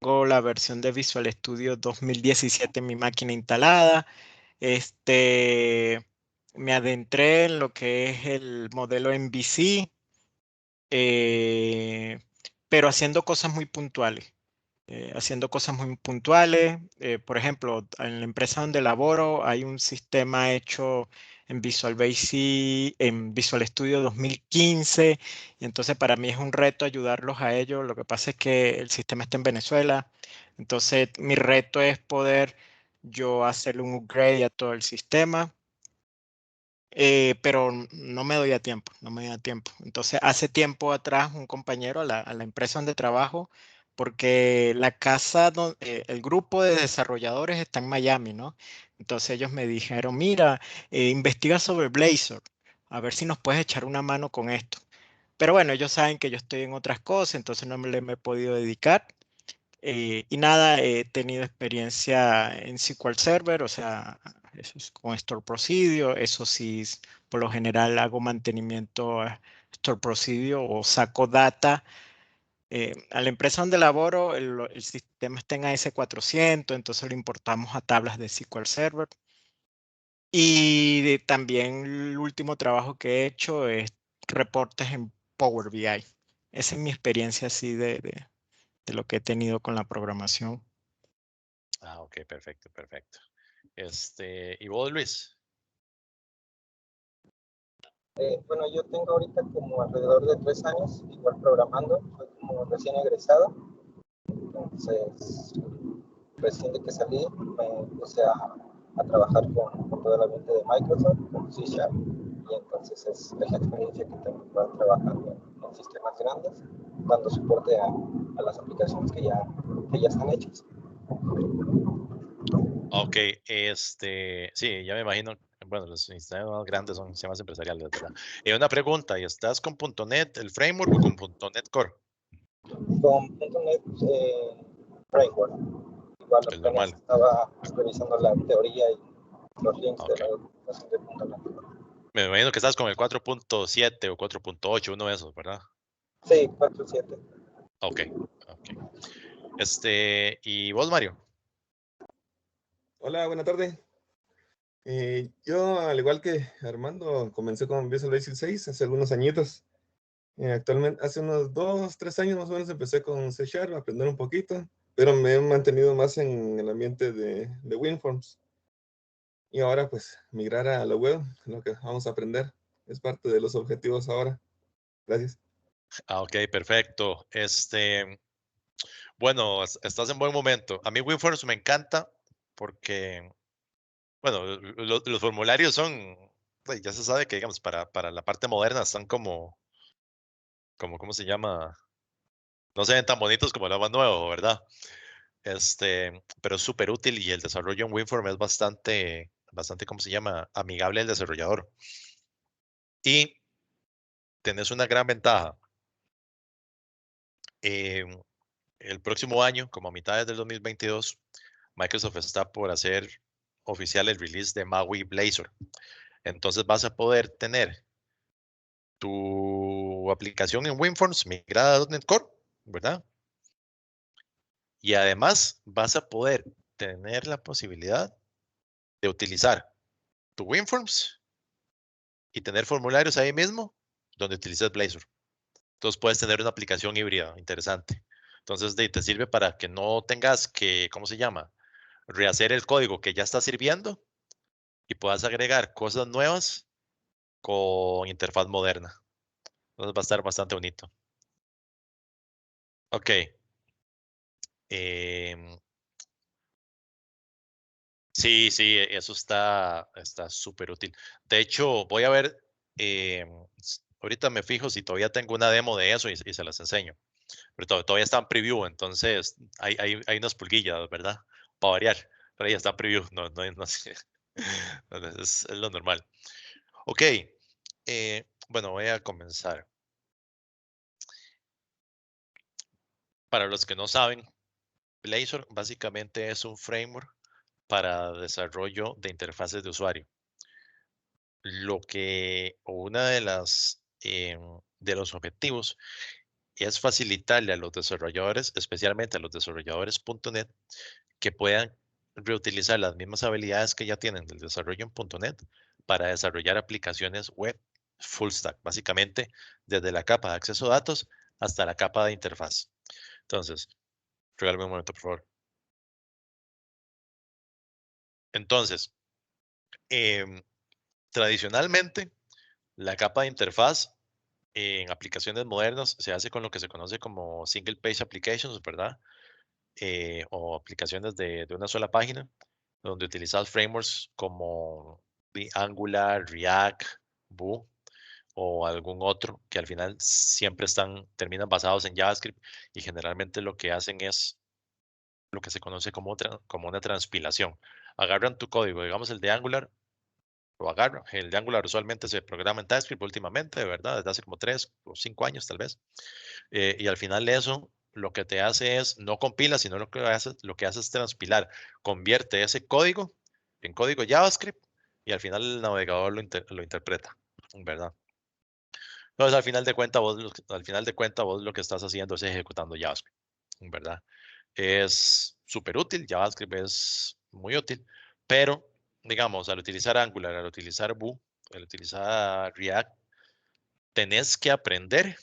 tengo la versión de Visual Studio 2017 en mi máquina instalada. Me adentré en lo que es el modelo MVC, eh, pero haciendo cosas muy puntuales. Por ejemplo, en la empresa donde laboro hay un sistema hecho en Visual Basic, en Visual Studio 2015, y entonces para mí es un reto ayudarlos a ellos. Lo que pasa es que el sistema está en Venezuela, entonces mi reto es poder yo hacerle un upgrade a todo el sistema. Pero no me doy a tiempo, no me doy a tiempo. Entonces, hace tiempo atrás, un compañero a la empresa donde trabajo, porque la casa, el grupo de desarrolladores está en Miami, ¿no? Entonces ellos me dijeron, mira, investiga sobre Blazor, a ver si nos puedes echar una mano con esto. Pero bueno, ellos saben que yo estoy en otras cosas, entonces no me he podido dedicar. Y nada, he tenido experiencia en SQL Server, o sea, eso es con Store Procedure, eso sí, por lo general hago mantenimiento a Store Procedure o saco data. A la empresa donde laboro, el sistema está en AS400, entonces lo importamos a tablas de SQL Server. Y también el último trabajo que he hecho es reportes en Power BI. Esa es mi experiencia así de lo que he tenido con la programación. Ah, ok, perfecto, perfecto. ¿Y vos, Luis? Bueno, yo tengo ahorita como alrededor de 3 años, igual programando, soy como recién egresado, entonces recién de que salí me puse a trabajar con todo el ambiente de Microsoft, con C#, y entonces es la experiencia que tengo para trabajar en sistemas grandes, dando soporte a las aplicaciones que ya están hechas. Ok, sí, ya me imagino, bueno, los sistemas más grandes son sistemas empresariales, ¿verdad? Una pregunta, ¿y estás con .NET, el framework, o con .NET Core? Con .NET Framework, igual El apenas normal. estaba revisando la teoría y los links de Ok. la documentación de .NET. Me imagino que estás con el 4.7 o 4.8, uno de esos, ¿verdad? Sí, 4.7. Ok, ok. ¿Y vos, Mario? Hola, buena tarde. Yo, al igual que Armando, comencé con Visual Basic 6 hace algunos añitos. Actualmente, hace unos 2, 3 años más o menos, empecé con C Sharp, a aprender un poquito, pero me he mantenido más en el ambiente de WinForms. Y ahora, pues, migrar a la web, lo que vamos a aprender, es parte de los objetivos ahora. Gracias. Ah, ok, perfecto. Bueno, estás en buen momento. A mí WinForms me encanta porque, bueno, los formularios son, pues, ya se sabe que, digamos, para la parte moderna están ¿cómo se llama? No se ven tan bonitos como lo más nuevo, ¿verdad? Pero es súper útil y el desarrollo en WinForms es bastante, ¿cómo se llama? Amigable al desarrollador. Y tenés una gran ventaja. em, el próximo año, como a mitades del 2022, Microsoft está por hacer oficial el release de MAUI Blazor. Entonces vas a poder tener tu aplicación en WinForms migrada a .NET Core, ¿verdad? Y además vas a poder tener la posibilidad de utilizar tu WinForms y tener formularios ahí mismo donde utilizas Blazor. Entonces puedes tener una aplicación híbrida interesante. Entonces te sirve para que no tengas que, ¿cómo se llama? Rehacer el código que ya está sirviendo y puedas agregar cosas nuevas con interfaz moderna. Entonces va a estar bastante bonito. Ok. em, sí, sí, eso está súper útil. De hecho, voy a ver, ahorita me fijo si todavía tengo una demo de eso y se las enseño. Pero todavía está en preview, entonces hay unas pulguillas, ¿verdad? Para variar. Pero ya está en preview, no sé. Es lo normal. Ok, bueno, voy a comenzar. Para los que no saben, Blazor básicamente es un framework para desarrollo de interfaces de usuario. Lo que, o una de los objetivos es facilitarle a los desarrolladores, especialmente a los desarrolladores.NET, que puedan reutilizar las mismas habilidades que ya tienen del desarrollo en .NET para desarrollar aplicaciones web full stack, básicamente desde la capa de acceso a datos hasta la capa de interfaz. Entonces, regálame un momento, por favor. Entonces, tradicionalmente, la capa de interfaz en aplicaciones modernas se hace con lo que se conoce como single page applications, ¿verdad? O aplicaciones de una sola página, donde utilizas frameworks como Angular, React, Vue o algún otro que al final siempre terminan basados en JavaScript y generalmente lo que hacen es lo que se conoce como una transpilación. Agarran tu código, digamos el de Angular, lo agarran. El de Angular usualmente se programa en TypeScript últimamente, de verdad, desde hace como 3 o 5 años tal vez. Y al final eso lo que te hace es no compila, sino lo que hace es transpilar. Convierte ese código en código JavaScript y al final el navegador lo interpreta, ¿verdad? Entonces, al final de cuentas, vos lo que estás haciendo es ejecutando JavaScript, ¿verdad? Es súper útil, JavaScript es muy útil, pero, digamos, al utilizar Angular, al utilizar Vue, al utilizar React, tenés que aprender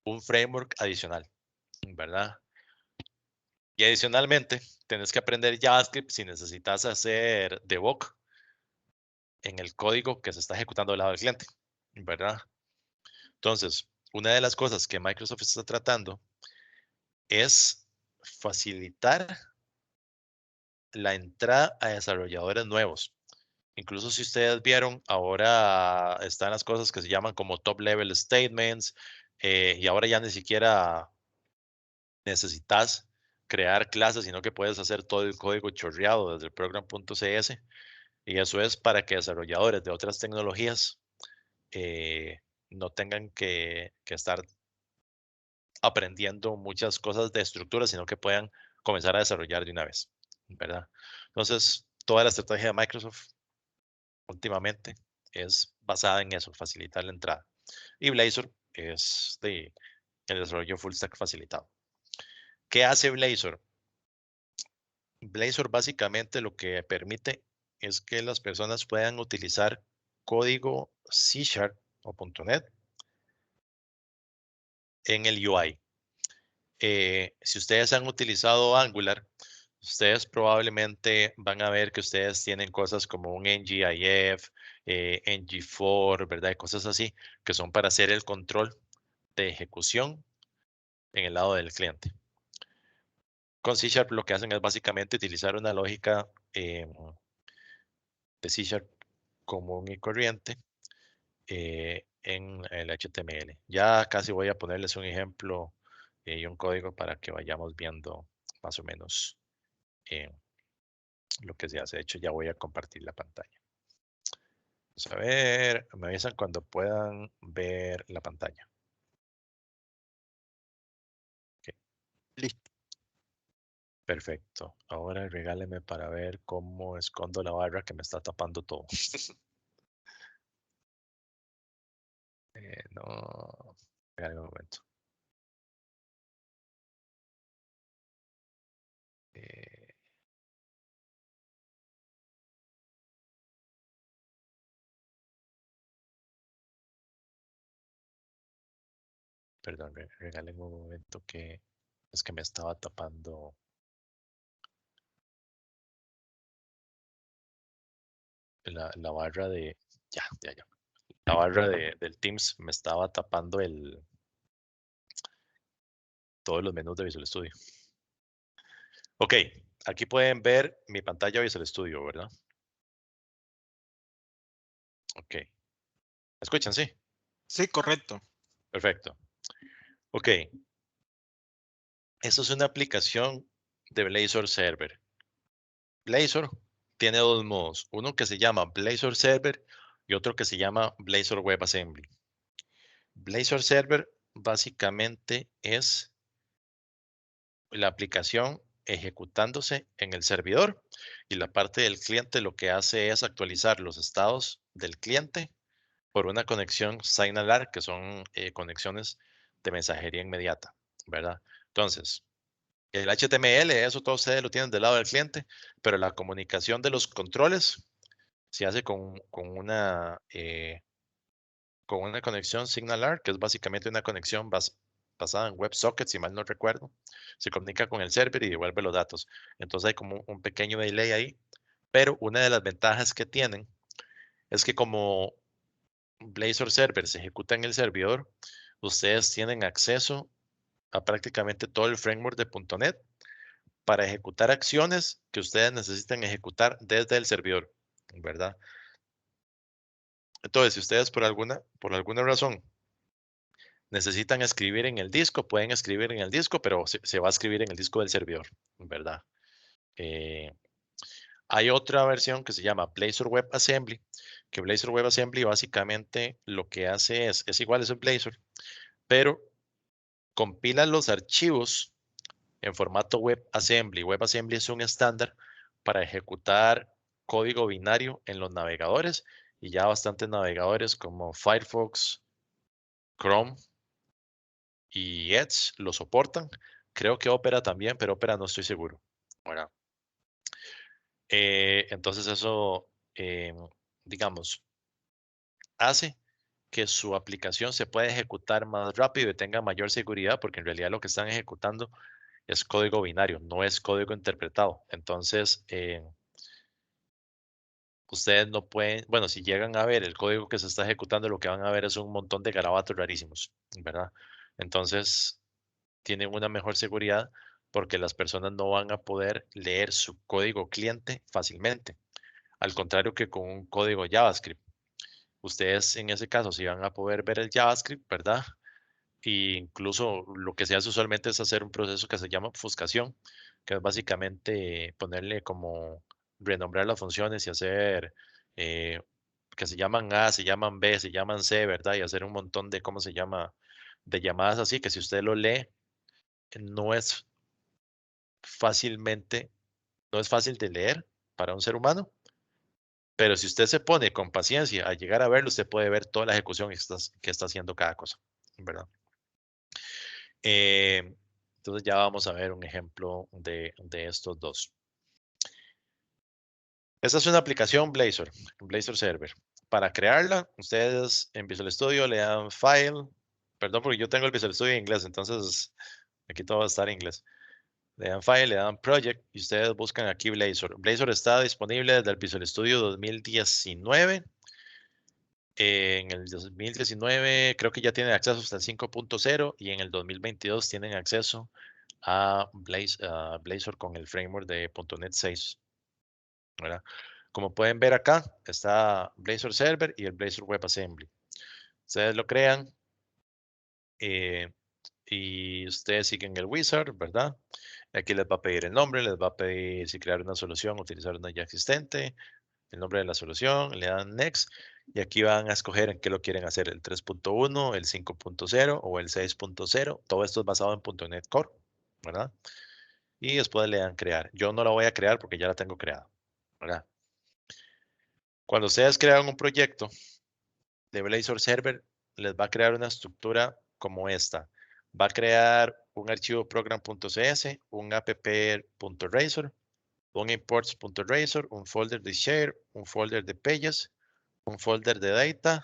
un framework adicional, ¿verdad? Y adicionalmente, tenés que aprender JavaScript si necesitas hacer debug en el código que se está ejecutando del lado del cliente, ¿verdad? Entonces, una de las cosas que Microsoft está tratando es facilitar la entrada a desarrolladores nuevos. Incluso si ustedes vieron, ahora están las cosas que se llaman como top level statements y ahora ya ni siquiera necesitas crear clases, sino que puedes hacer todo el código chorreado desde el program.cs y eso es para que desarrolladores de otras tecnologías no tengan que estar aprendiendo muchas cosas de estructura, sino que puedan comenzar a desarrollar de una vez, ¿verdad? Entonces, toda la estrategia de Microsoft últimamente es basada en eso, facilitar la entrada. Y Blazor es el desarrollo full stack facilitado. ¿Qué hace Blazor? Blazor básicamente lo que permite es que las personas puedan utilizar código C# o .NET en el UI. Si ustedes han utilizado Angular, ustedes probablemente van a ver que ustedes tienen cosas como un NGIF, NG4, ¿verdad? Y cosas así, que son para hacer el control de ejecución en el lado del cliente. Con C# lo que hacen es básicamente utilizar una lógica de C# común y corriente en el HTML. Ya casi voy a ponerles un ejemplo y un código para que vayamos viendo más o menos lo que se hace. De hecho, ya voy a compartir la pantalla. Vamos a ver, me avisan cuando puedan ver la pantalla. Okay. Listo. Perfecto. Ahora regáleme para ver cómo escondo la barra que me está tapando todo. No, regáleme un momento. Perdón, regáleme un momento que es que me estaba tapando la barra de... Ya. La barra del Teams me estaba tapando todos los menús de Visual Studio. Ok, aquí pueden ver mi pantalla Visual Studio, ¿verdad? Ok. ¿Me escuchan? Sí. Sí, correcto. Perfecto. Ok. Esto es una aplicación de Blazor Server. Blazor tiene dos modos. Uno que se llama Blazor Server y otro que se llama Blazor WebAssembly. Blazor Server básicamente es la aplicación ejecutándose en el servidor y la parte del cliente lo que hace es actualizar los estados del cliente por una conexión SignALAR, que son conexiones de mensajería inmediata, ¿verdad? Entonces, el HTML, eso todos ustedes lo tienen del lado del cliente, pero la comunicación de los controles se hace con una conexión SignalR, que es básicamente una conexión basada en WebSocket, si mal no recuerdo. Se comunica con el server y devuelve los datos. Entonces hay como un pequeño delay ahí, pero una de las ventajas que tienen es que como Blazor Server se ejecuta en el servidor, ustedes tienen acceso a prácticamente todo el framework de .NET para ejecutar acciones que ustedes necesitan ejecutar desde el servidor, ¿verdad? Entonces, si ustedes por alguna razón necesitan escribir en el disco, pueden escribir en el disco, pero se va a escribir en el disco del servidor, ¿verdad? Hay otra versión que se llama Blazor WebAssembly, que Blazor WebAssembly básicamente lo que hace es igual, es un Blazor, pero compila los archivos en formato WebAssembly. WebAssembly es un estándar para ejecutar código binario en los navegadores y ya bastantes navegadores como Firefox, Chrome y Edge lo soportan. Creo que Opera también, pero Opera no estoy seguro. Bueno, entonces eso, digamos, hace que su aplicación se pueda ejecutar más rápido y tenga mayor seguridad, porque en realidad lo que están ejecutando es código binario, no es código interpretado. Entonces, ustedes no pueden, bueno, si llegan a ver el código que se está ejecutando, lo que van a ver es un montón de garabatos rarísimos, ¿verdad? Entonces, tienen una mejor seguridad porque las personas no van a poder leer su código cliente fácilmente. Al contrario que con un código JavaScript. Ustedes en ese caso sí van a poder ver el JavaScript, ¿verdad? E incluso lo que se hace usualmente es hacer un proceso que se llama obfuscación, que es básicamente ponerle como renombrar las funciones y hacer eh, que se llaman A, se llaman B, se llaman C, ¿verdad? Y hacer un montón de, ¿cómo se llama? De llamadas así, que si usted lo lee, no es fácilmente, no es fácil de leer para un ser humano, pero si usted se pone con paciencia a llegar a verlo, usted puede ver toda la ejecución que está haciendo cada cosa, ¿verdad? Entonces ya vamos a ver un ejemplo de estos dos. Esta es una aplicación Blazor, Blazor Server. Para crearla, ustedes en Visual Studio le dan File, perdón porque yo tengo el Visual Studio en inglés, entonces aquí todo va a estar en inglés. Le dan File, le dan Project y ustedes buscan aquí Blazor. Blazor está disponible desde el Visual Studio 2019. En el 2019 creo que ya tienen acceso hasta el 5.0 y en el 2022 tienen acceso a Blazor con el framework de .NET 6. ¿Verdad? Como pueden ver acá, está Blazor Server y el Blazor WebAssembly. Ustedes lo crean y ustedes siguen el wizard, ¿verdad? Aquí les va a pedir el nombre, les va a pedir si crear una solución, utilizar una ya existente, el nombre de la solución, le dan Next y aquí van a escoger en qué lo quieren hacer, el 3.1, el 5.0 o el 6.0. Todo esto es basado en .NET Core, ¿verdad? Y después le dan crear. Yo no la voy a crear porque ya la tengo creada, ¿verdad? Cuando ustedes crean un proyecto de Blazor Server, les va a crear una estructura como esta. Va a crear un archivo program.cs, un app.razor, un imports.razor, un folder de share, un folder de pages, un folder de data,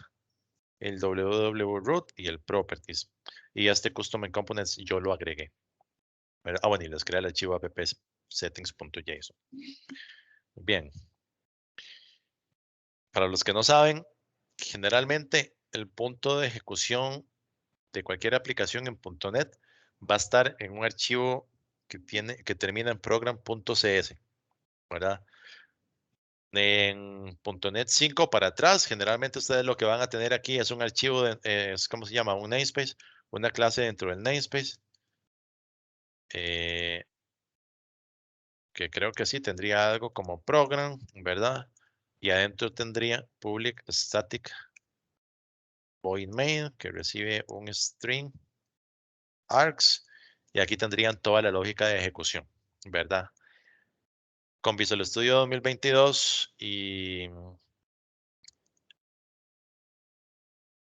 el www.root y el properties. Y este custom components yo lo agregué. Bueno, y les crea el archivo app settings.json. Bien. Para los que no saben, generalmente el punto de ejecución de cualquier aplicación en .NET va a estar en un archivo que termina en program.cs, ¿verdad? En .NET 5 para atrás, generalmente ustedes lo que van a tener aquí es un archivo, ¿cómo se llama? Un namespace, una clase dentro del namespace, que creo que sí tendría algo como program, ¿verdad? Y adentro tendría public static void main, que recibe un string args, y aquí tendrían toda la lógica de ejecución, ¿verdad? Con Visual Studio 2022 y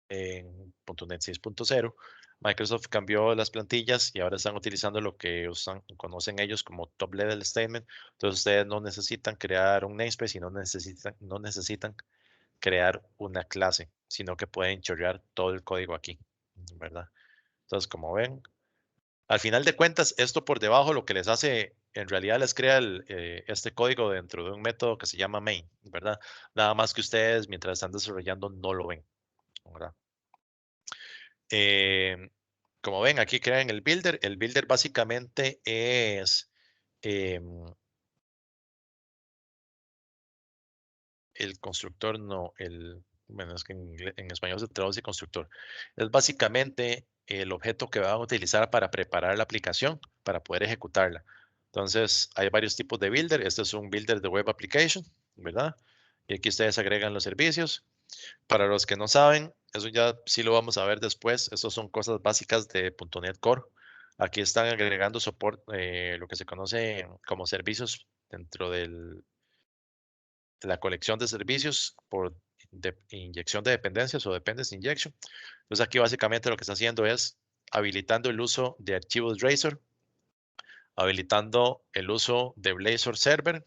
en .NET 6.0 Microsoft cambió las plantillas y ahora están utilizando lo que conocen ellos como top level statement. Entonces ustedes no necesitan crear un namespace y no necesitan crear una clase, sino que pueden chorrear todo el código aquí, ¿verdad? Entonces, como ven, al final de cuentas, esto por debajo lo que les hace, en realidad les crea este código dentro de un método que se llama main, ¿verdad? Nada más que ustedes, mientras están desarrollando, no lo ven, ¿verdad? Como ven, aquí crean el builder. El builder básicamente es el constructor, no, bueno, es que en español se traduce constructor. Es básicamente el objeto que van a utilizar para preparar la aplicación, para poder ejecutarla. Entonces, hay varios tipos de builder. Este es un builder de web application, ¿verdad? Y aquí ustedes agregan los servicios. Para los que no saben, eso ya sí lo vamos a ver después. Estas son cosas básicas de .NET Core. Aquí están agregando soporte, lo que se conoce como servicios dentro de la colección de servicios por inyección de dependencias o dependency injection. Entonces aquí básicamente lo que está haciendo es habilitando el uso de archivos Razor, habilitando el uso de Blazor Server.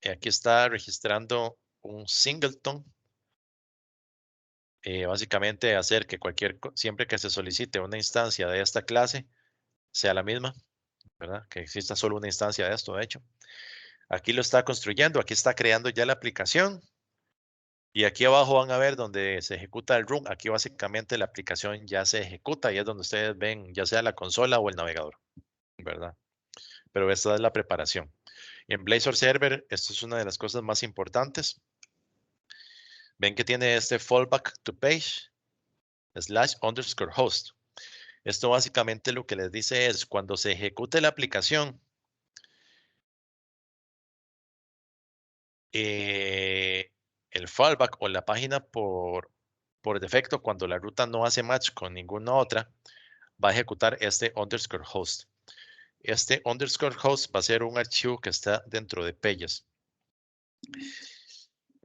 Y aquí está registrando un singleton. Básicamente hacer que siempre que se solicite una instancia de esta clase sea la misma, ¿verdad? Que exista solo una instancia de esto, de hecho. Aquí lo está construyendo, aquí está creando ya la aplicación. Y aquí abajo van a ver donde se ejecuta el run. Aquí básicamente la aplicación ya se ejecuta y es donde ustedes ven ya sea la consola o el navegador, ¿verdad? Pero esta es la preparación. Y en Blazor Server, esto es una de las cosas más importantes. Ven que tiene este fallback to page /_host. Esto básicamente lo que les dice es cuando se ejecute la aplicación, el fallback o la página por defecto, cuando la ruta no hace match con ninguna otra, va a ejecutar este _host. Este _host va a ser un archivo que está dentro de Pages.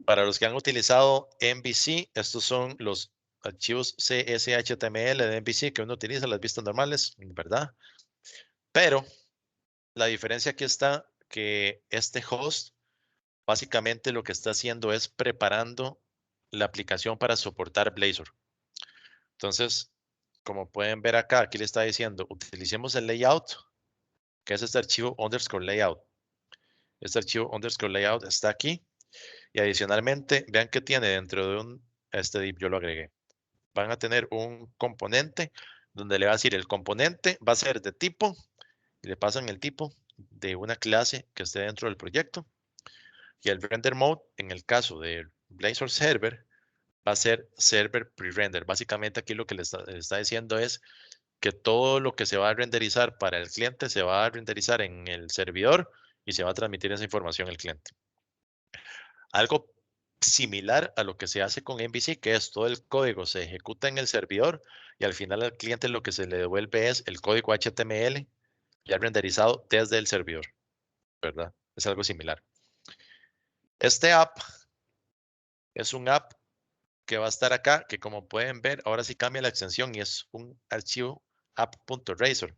Para los que han utilizado MVC, estos son los archivos CSHTML de MVC que uno utiliza, las vistas normales, ¿verdad? Pero la diferencia aquí está que este host básicamente lo que está haciendo es preparando la aplicación para soportar Blazor. Entonces, como pueden ver acá, aquí le está diciendo, utilicemos el layout, que es este archivo _layout. Este archivo _layout está aquí. Y adicionalmente, vean que tiene dentro de este div, yo lo agregué. Van a tener un componente donde le va a decir el componente va a ser de tipo, y le pasan el tipo de una clase que esté dentro del proyecto. Y el render mode, en el caso de Blazor Server, va a ser server pre-render. Básicamente aquí lo que le está diciendo es que todo lo que se va a renderizar para el cliente se va a renderizar en el servidor y se va a transmitir esa información al cliente. Algo similar a lo que se hace con MVC, que es todo el código se ejecuta en el servidor y al final al cliente lo que se le devuelve es el código HTML ya renderizado desde el servidor, ¿verdad? Es algo similar. Este app es un app que va a estar acá, que como pueden ver, ahora sí cambia la extensión y es un archivo app.razor.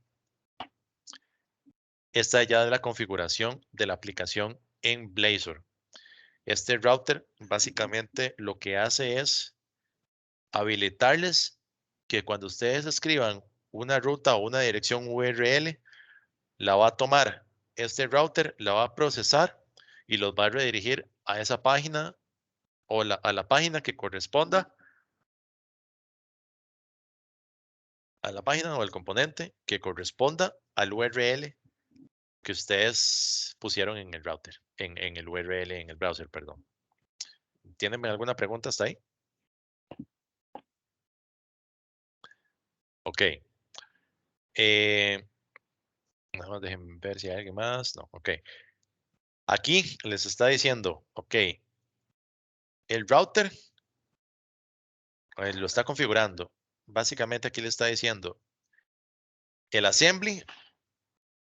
Esta ya es la configuración de la aplicación en Blazor. Este router básicamente lo que hace es habilitarles que cuando ustedes escriban una ruta o una dirección URL, la va a tomar este router, la va a procesar y los va a redirigir a esa página o a la página que corresponda a la página o al componente que corresponda al URL que ustedes pusieron en el router, en el URL, en el browser, perdón. ¿Tienen alguna pregunta hasta ahí? Ok. Nada más déjenme ver si hay alguien más. No, ok. Aquí les está diciendo, ok, el router lo está configurando. Básicamente aquí le está diciendo, el assembly,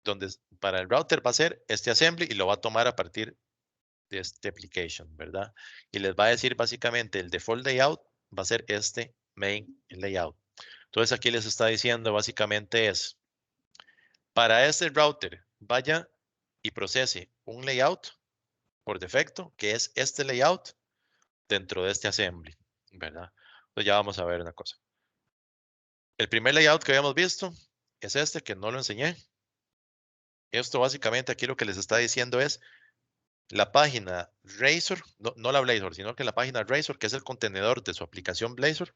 donde para el router va a ser este assembly y lo va a tomar a partir de este application, ¿verdad? Y les va a decir básicamente el default layout va a ser este main layout. Entonces aquí les está diciendo básicamente es, para este router, vaya y procese un layout por defecto, que es este layout dentro de este assembly, ¿verdad? Entonces ya vamos a ver una cosa. El primer layout que habíamos visto es este, que no lo enseñé. Esto básicamente aquí lo que les está diciendo es la página Razor, no la Blazor, sino que la página Razor, que es el contenedor de su aplicación Blazor,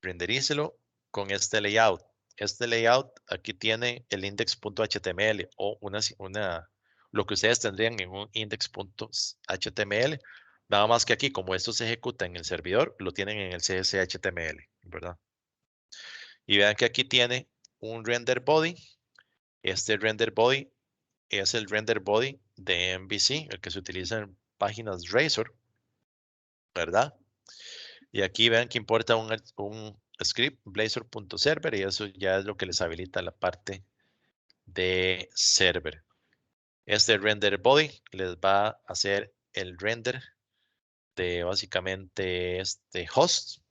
renderícelo con este layout. Este layout aquí tiene el index.html o lo que ustedes tendrían en un index.html. Nada más que aquí, como esto se ejecuta en el servidor, lo tienen en el CSHTML, ¿verdad? Y vean que aquí tiene un render body. Este render body es el render body de MVC, el que se utiliza en páginas Razor, ¿verdad? Y aquí vean que importa un script blazor.server y eso ya es lo que les habilita la parte de server. Este render body les va a hacer el render de básicamente este host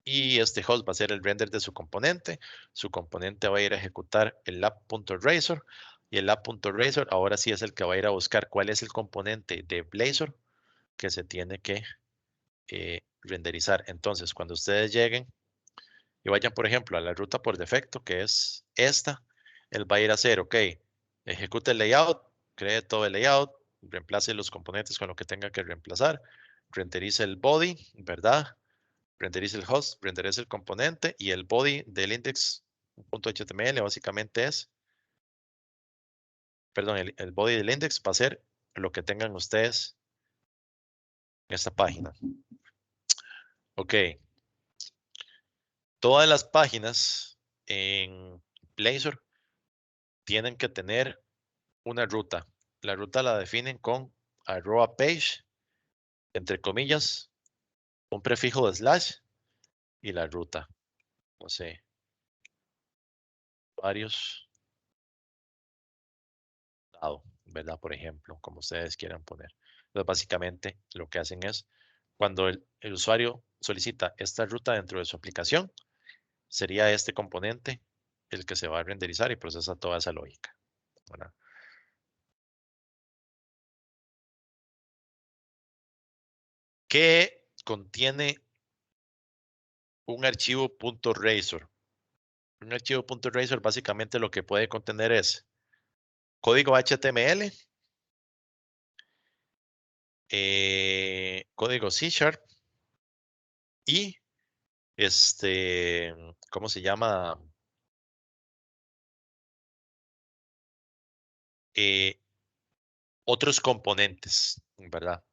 y este host va a ser el render de su componente. Su componente va a ir a ejecutar el app.razor y el app.razor ahora sí es el que va a ir a buscar cuál es el componente de Blazor que se tiene que renderizar. Entonces, cuando ustedes lleguen y vayan, por ejemplo, a la ruta por defecto, que es esta, él va a ir a hacer, ok, ejecute el layout, cree todo el layout, reemplace los componentes con lo que tenga que reemplazar, renderice el body, ¿verdad? Renderice el host, renderice el componente y el body del index.html básicamente es, perdón, el body del index va a ser lo que tengan ustedes en esta página. Ok. Todas las páginas en Blazor tienen que tener una ruta. La ruta la definen con @page, entre comillas, un prefijo de slash y la ruta. No sé, varios dado, ¿verdad? Por ejemplo, como ustedes quieran poner. Entonces, básicamente lo que hacen es, cuando el usuario solicita esta ruta dentro de su aplicación, sería este componente el que se va a renderizar y procesa toda esa lógica, ¿verdad? ¿Qué contiene un archivo .razor? Un archivo .razor básicamente lo que puede contener es código HTML, código C# y ¿cómo se llama? Otros componentes, ¿verdad?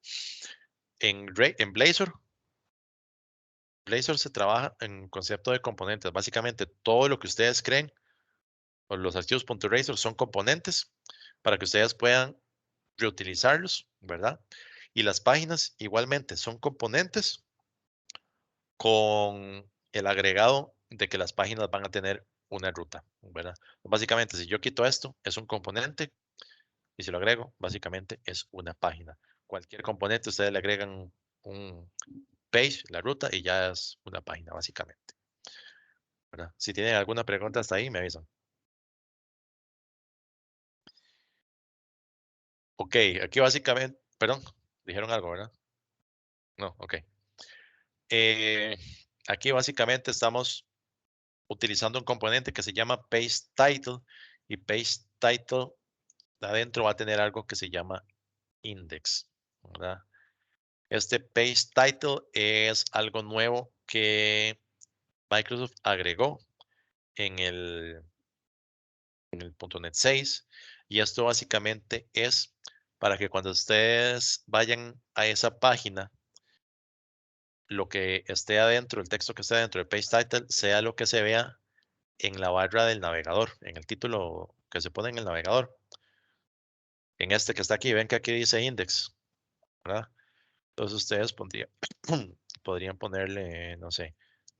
En Blazor se trabaja en concepto de componentes. Básicamente todo lo que ustedes creen o los archivos .razor son componentes para que ustedes puedan reutilizarlos, ¿verdad? Y las páginas igualmente son componentes con el agregado de que las páginas van a tener una ruta, ¿verdad? Básicamente, si yo quito esto, es un componente y si lo agrego, básicamente es una página. Cualquier componente, ustedes le agregan un page, la ruta, y ya es una página, básicamente, ¿verdad? Si tienen alguna pregunta hasta ahí, me avisan. Ok, aquí básicamente, perdón, dijeron algo, ¿verdad? No, ok. Aquí básicamente estamos utilizando un componente que se llama page title y page title adentro va a tener algo que se llama index, ¿verdad? Este page title es algo nuevo que Microsoft agregó en el .NET 6 y esto básicamente es para que cuando ustedes vayan a esa página, lo que esté adentro, el texto que esté adentro del page title, sea lo que se vea en la barra del navegador, en el título que se pone en el navegador. En este que está aquí, ven que aquí dice index, ¿verdad? Entonces ustedes podrían ponerle, no sé,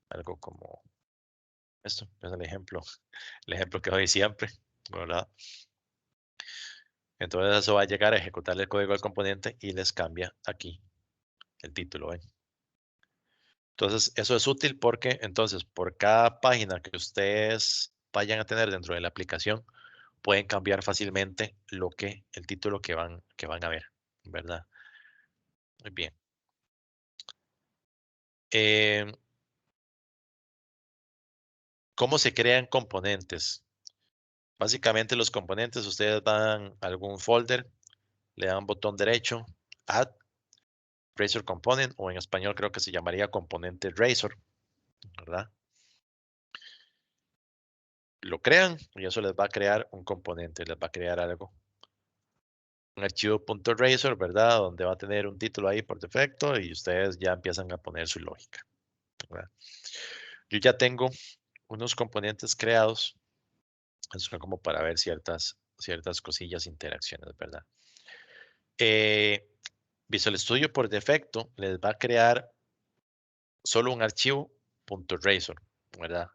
algo como esto, es el ejemplo que doy siempre, ¿verdad? Entonces eso va a llegar a ejecutarle el código del componente y les cambia aquí el título, ¿ven? Entonces, eso es útil porque entonces por cada página que ustedes vayan a tener dentro de la aplicación, pueden cambiar fácilmente el título que van a ver, ¿verdad? Muy bien. ¿Cómo se crean componentes? Básicamente los componentes, ustedes van a algún folder, le dan botón derecho, Add, Razor Component, o en español creo que se llamaría componente Razor, ¿verdad? Lo crean y eso les va a crear un componente, les va a crear algo. Un archivo .razor, ¿verdad? Donde va a tener un título ahí por defecto y ustedes ya empiezan a poner su lógica, ¿verdad? Yo ya tengo unos componentes creados, eso es como para ver ciertas cosillas, interacciones, ¿verdad? Visual Studio por defecto les va a crear solo un archivo .razor, ¿verdad?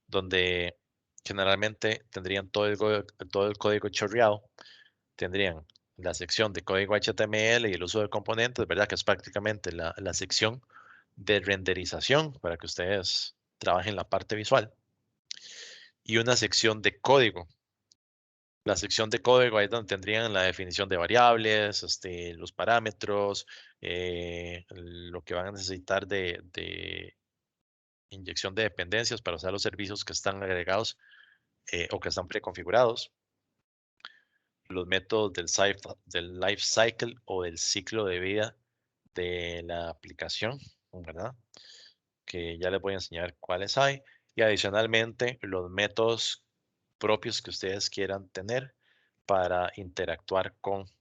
Donde generalmente tendrían todo el código chorreado, tendrían la sección de código HTML y el uso de componentes, ¿verdad? Que es prácticamente la sección de renderización para que ustedes trabajen la parte visual. Y una sección de código. La sección de código ahí es donde tendrían la definición de variables, los parámetros, lo que van a necesitar de inyección de dependencias para usar los servicios que están agregados o que están preconfigurados. Los métodos del life cycle o del ciclo de vida de la aplicación, ¿verdad? Que ya les voy a enseñar cuáles hay. Y adicionalmente, los métodos propios que ustedes quieran tener para interactuar con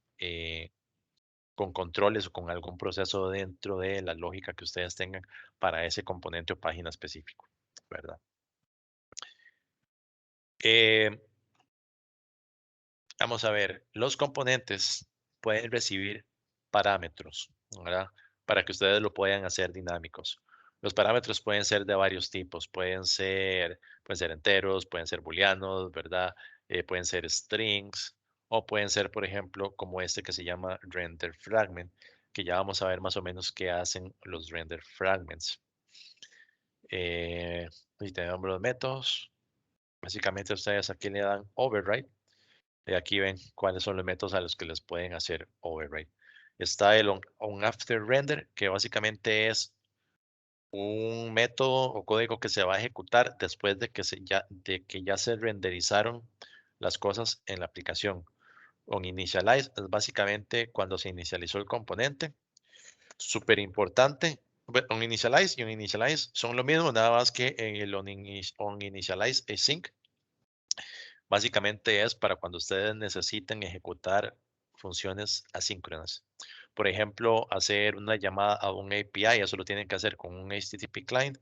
controles o con algún proceso dentro de la lógica que ustedes tengan para ese componente o página específico, ¿verdad? Vamos a ver, los componentes pueden recibir parámetros, ¿verdad? Para que ustedes lo puedan hacer dinámicos. Los parámetros pueden ser de varios tipos, pueden ser enteros, pueden ser booleanos, ¿verdad? Pueden ser strings o pueden ser, por ejemplo, como este que se llama render fragment, que ya vamos a ver más o menos qué hacen los render fragments. Y tenemos los métodos. Básicamente ustedes aquí le dan override. Y aquí ven cuáles son los métodos a los que les pueden hacer override. Está el onAfterRender, que básicamente es un método o código que se va a ejecutar después de que ya se renderizaron las cosas en la aplicación. OnInitialize es básicamente cuando se inicializó el componente. Súper importante. OnInitialize y OnInitialize son lo mismo, nada más que en el OnInitialize async. Básicamente es para cuando ustedes necesiten ejecutar funciones asíncronas. Por ejemplo, hacer una llamada a un API, eso lo tienen que hacer con un HTTP client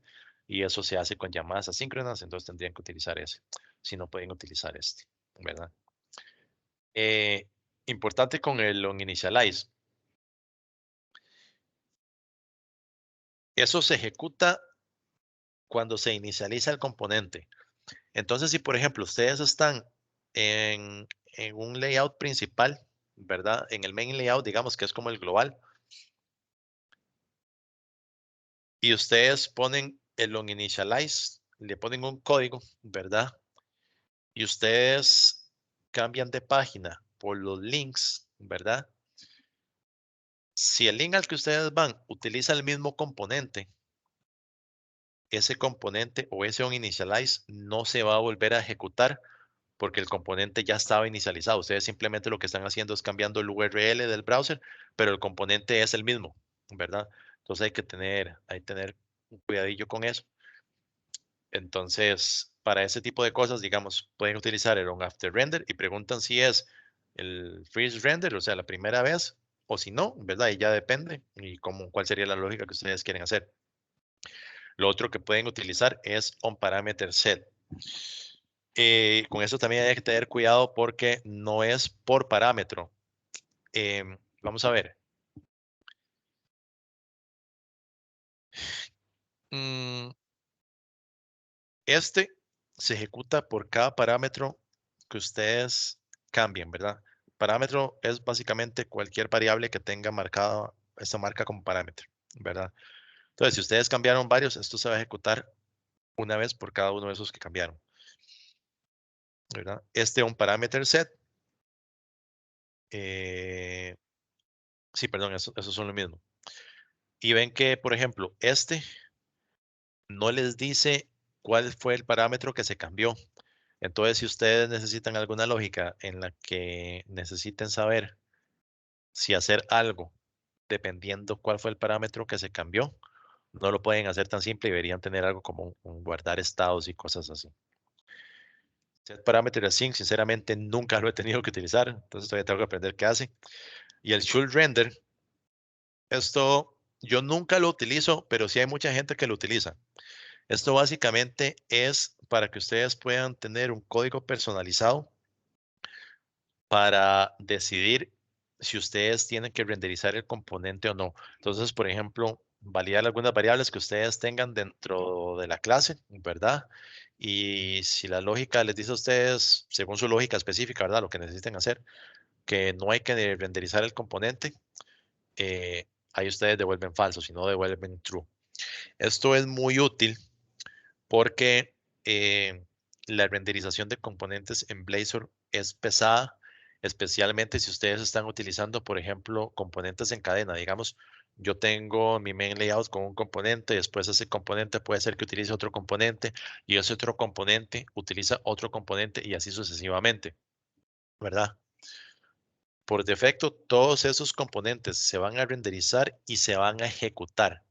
y eso se hace con llamadas asíncronas, entonces tendrían que utilizar ese. Si no, pueden utilizar este, ¿verdad? Importante con el onInitialize. Eso se ejecuta cuando se inicializa el componente. Entonces, si por ejemplo ustedes están en un layout principal, ¿verdad? En el main layout, digamos que es como el global, y ustedes ponen el onInitialize, le ponen un código, ¿verdad? Y ustedes cambian de página por los links, ¿verdad? Si el link al que ustedes van utiliza el mismo componente, ese componente o ese onInitialize no se va a volver a ejecutar porque el componente ya estaba inicializado. Ustedes simplemente lo que están haciendo es cambiando el URL del browser, pero el componente es el mismo, ¿verdad? Entonces hay que tener un cuidadillo con eso. Entonces, para ese tipo de cosas, digamos, pueden utilizar el onAfterRender y preguntan si es el freeze render, o sea, la primera vez, o si no, ¿verdad? Y ya depende y cuál sería la lógica que ustedes quieren hacer. Lo otro que pueden utilizar es onParameterSet. Con eso también hay que tener cuidado porque no es por parámetro. Vamos a ver. Este se ejecuta por cada parámetro que ustedes cambien, ¿verdad? Parámetro es básicamente cualquier variable que tenga marcada esa marca como parámetro, ¿verdad? Entonces, si ustedes cambiaron varios, esto se va a ejecutar una vez por cada uno de esos que cambiaron, ¿verdad? Este es un parameter set. Sí, perdón, esos son lo mismo. Y ven que, por ejemplo, este no les dice cuál fue el parámetro que se cambió. Entonces, si ustedes necesitan alguna lógica en la que necesiten saber si hacer algo dependiendo cuál fue el parámetro que se cambió, no lo pueden hacer tan simple y deberían tener algo como un guardar estados y cosas así. Set parameter async, sinceramente, nunca lo he tenido que utilizar, entonces todavía tengo que aprender qué hace. Y el should render, esto yo nunca lo utilizo, pero sí hay mucha gente que lo utiliza. Esto básicamente es para que ustedes puedan tener un código personalizado para decidir si ustedes tienen que renderizar el componente o no. Entonces, por ejemplo, validar algunas variables que ustedes tengan dentro de la clase, ¿verdad? Y si la lógica les dice a ustedes, según su lógica específica, ¿verdad? Lo que necesiten hacer, que no hay que renderizar el componente, ahí ustedes devuelven falso, si no devuelven true. Esto es muy útil porque la renderización de componentes en Blazor es pesada, especialmente si ustedes están utilizando, por ejemplo, componentes en cadena. Digamos, yo tengo mi main layout con un componente, después ese componente puede ser que utilice otro componente y ese otro componente utiliza otro componente y así sucesivamente, ¿verdad? Por defecto, todos esos componentes se van a renderizar y se van a ejecutar.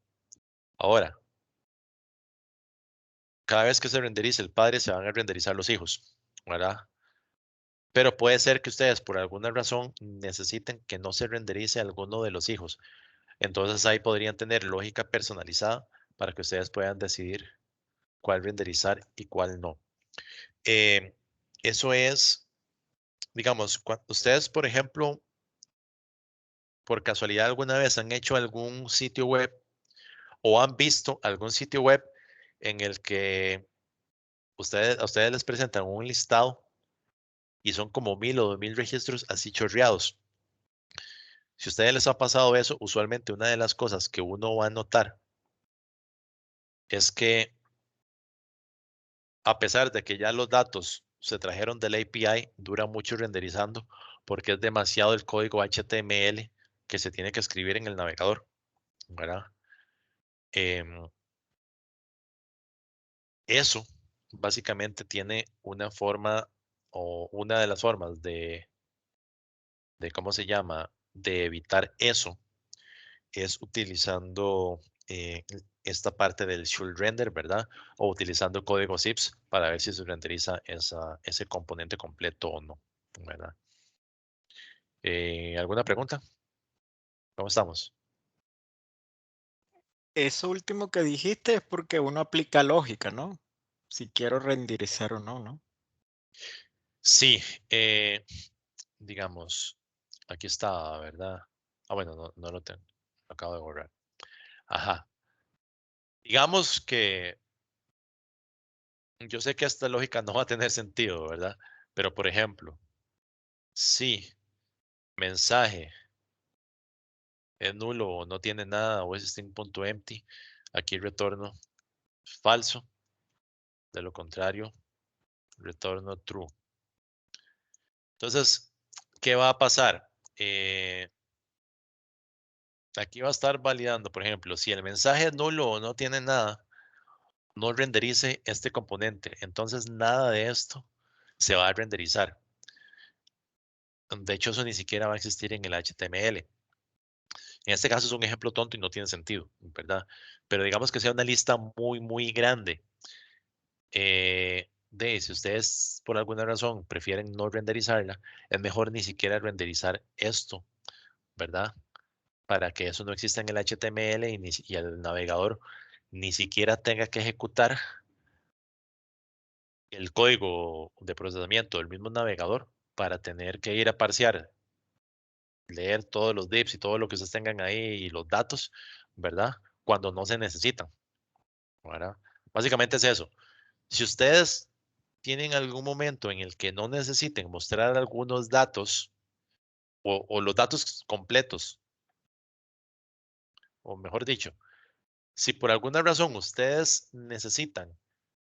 Ahora, cada vez que se renderice el padre, se van a renderizar los hijos, ¿verdad? Pero puede ser que ustedes por alguna razón necesiten que no se renderice alguno de los hijos. Entonces ahí podrían tener lógica personalizada para que ustedes puedan decidir cuál renderizar y cuál no. Eso es, digamos, cuando ustedes, por ejemplo, por casualidad alguna vez han hecho algún sitio web o han visto algún sitio web en el que a ustedes les presentan un listado y son como 1000 o 2000 registros así chorreados. Si a ustedes les ha pasado eso, usualmente una de las cosas que uno va a notar es que a pesar de que ya los datos se trajeron del API, dura mucho renderizando porque es demasiado el código HTML que se tiene que escribir en el navegador, ¿verdad? Eso básicamente tiene una forma o una de las formas ¿cómo se llama? De evitar eso es utilizando esta parte del should render, ¿verdad? O utilizando código zips para ver si se renderiza ese componente completo o no, ¿verdad? ¿Alguna pregunta? ¿Cómo estamos? Eso último que dijiste es porque uno aplica lógica, ¿no? Si quiero renderizar o no, ¿no? Sí, digamos, aquí está, ¿verdad? Ah, bueno, no lo tengo, lo acabo de borrar. Ajá. Digamos que yo sé que esta lógica no va a tener sentido, ¿verdad? Pero por ejemplo, si mensaje es nulo o no tiene nada o es string.empty, aquí retorno falso. De lo contrario, retorno true. Entonces, ¿qué va a pasar? Aquí va a estar validando, por ejemplo, si el mensaje es nulo o no tiene nada, no renderice este componente. Entonces, nada de esto se va a renderizar. De hecho, eso ni siquiera va a existir en el HTML. En este caso es un ejemplo tonto y no tiene sentido, ¿verdad? Pero digamos que sea una lista muy, muy grande. Si ustedes por alguna razón prefieren no renderizarla, es mejor ni siquiera renderizar esto, ¿verdad? Para que eso no exista en el HTML y el navegador ni siquiera tenga que ejecutar el código de procesamiento del mismo navegador para tener que ir a parsear, leer todos los divs y todo lo que ustedes tengan ahí y los datos, ¿verdad? Cuando no se necesitan, ¿verdad? Básicamente es eso. Si ustedes tienen algún momento en el que no necesiten mostrar algunos datos o los datos completos, o mejor dicho, Si por alguna razón ustedes necesitan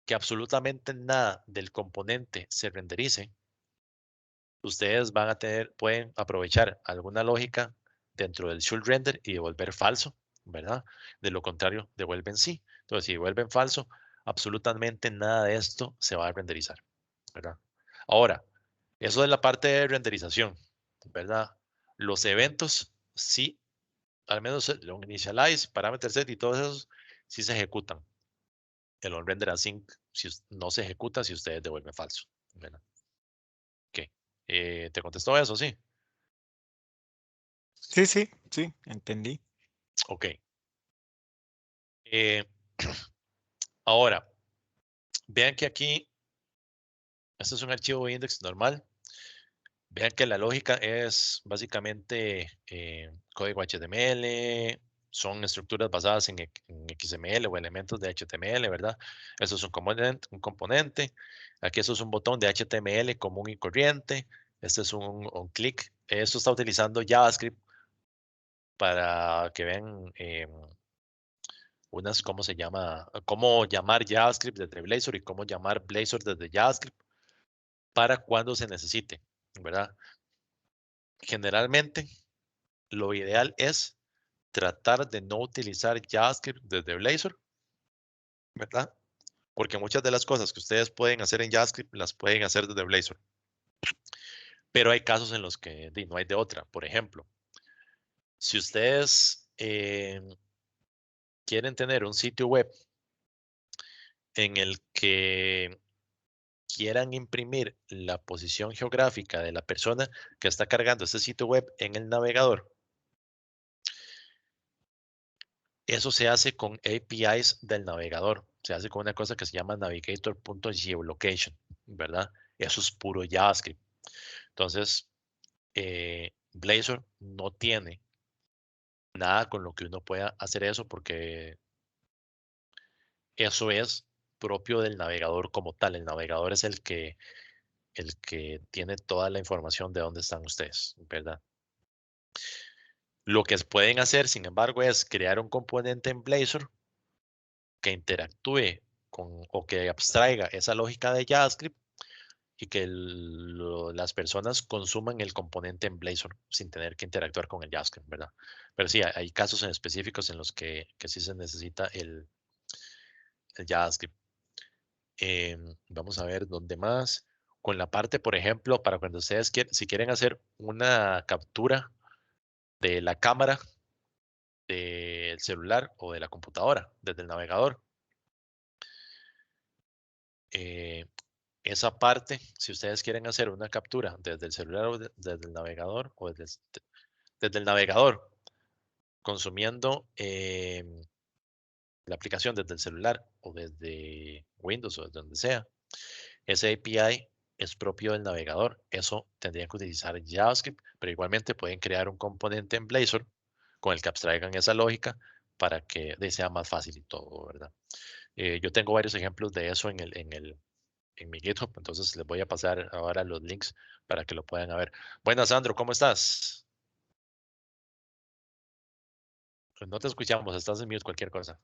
que absolutamente nada del componente se renderice, ustedes van a pueden aprovechar alguna lógica dentro del should render y devolver falso, ¿verdad? De lo contrario, devuelven sí. Entonces, si devuelven falso, absolutamente nada de esto se va a renderizar, ¿verdad? Ahora, eso es la parte de renderización, ¿verdad? Los eventos, sí, al menos el initialize, parameter set y todos esos, sí se ejecutan. El onRender async no se ejecuta si ustedes devuelven falso, ¿verdad? Ok. ¿Te contestó eso? Sí. Sí, sí, sí, entendí. Ok. Ahora, vean que aquí, este es un archivo index normal. Vean que la lógica es básicamente código HTML, son estructuras basadas en XML o elementos de HTML, ¿verdad? Eso es un componente. Aquí eso es un botón de HTML común y corriente. Este es un clic. Esto está utilizando JavaScript para que vean cómo se llama, cómo llamar JavaScript desde Blazor y cómo llamar Blazor desde JavaScript para cuando se necesite, ¿verdad? Generalmente, lo ideal es tratar de no utilizar JavaScript desde Blazor, ¿verdad? Porque muchas de las cosas que ustedes pueden hacer en JavaScript las pueden hacer desde Blazor. Pero hay casos en los que no hay de otra. Por ejemplo, si ustedes quieren tener un sitio web en el que quieran imprimir la posición geográfica de la persona que está cargando este sitio web en el navegador, eso se hace con APIs del navegador. Se hace con una cosa que se llama navigator.geolocation, ¿verdad? Eso es puro JavaScript. Entonces, Blazor no tiene nada con lo que uno pueda hacer eso porque eso es propio del navegador como tal. El navegador es el que tiene toda la información de dónde están ustedes, ¿verdad? Lo que pueden hacer, sin embargo, es crear un componente en Blazor que interactúe con o que abstraiga esa lógica de JavaScript y que las personas consuman el componente en Blazor sin tener que interactuar con el JavaScript, ¿verdad? Pero sí, hay casos en específicos en los que sí se necesita el JavaScript. Vamos a ver dónde más. Con la parte, por ejemplo, para cuando ustedes si quieren hacer una captura de la cámara del celular o de la computadora desde el navegador. Esa parte, si ustedes quieren hacer una captura desde el celular o desde el navegador o desde el navegador, consumiendo la aplicación desde el celular o desde Windows o desde donde sea, ese API es propio del navegador. Eso tendrían que utilizar JavaScript, pero igualmente pueden crear un componente en Blazor con el que abstraigan esa lógica para que sea más fácil y todo, ¿verdad? Yo tengo varios ejemplos de eso en mi GitHub, entonces les voy a pasar ahora los links para que lo puedan ver. Buenas, Sandro, ¿cómo estás? No te escuchamos, estás en mute, cualquier cosa.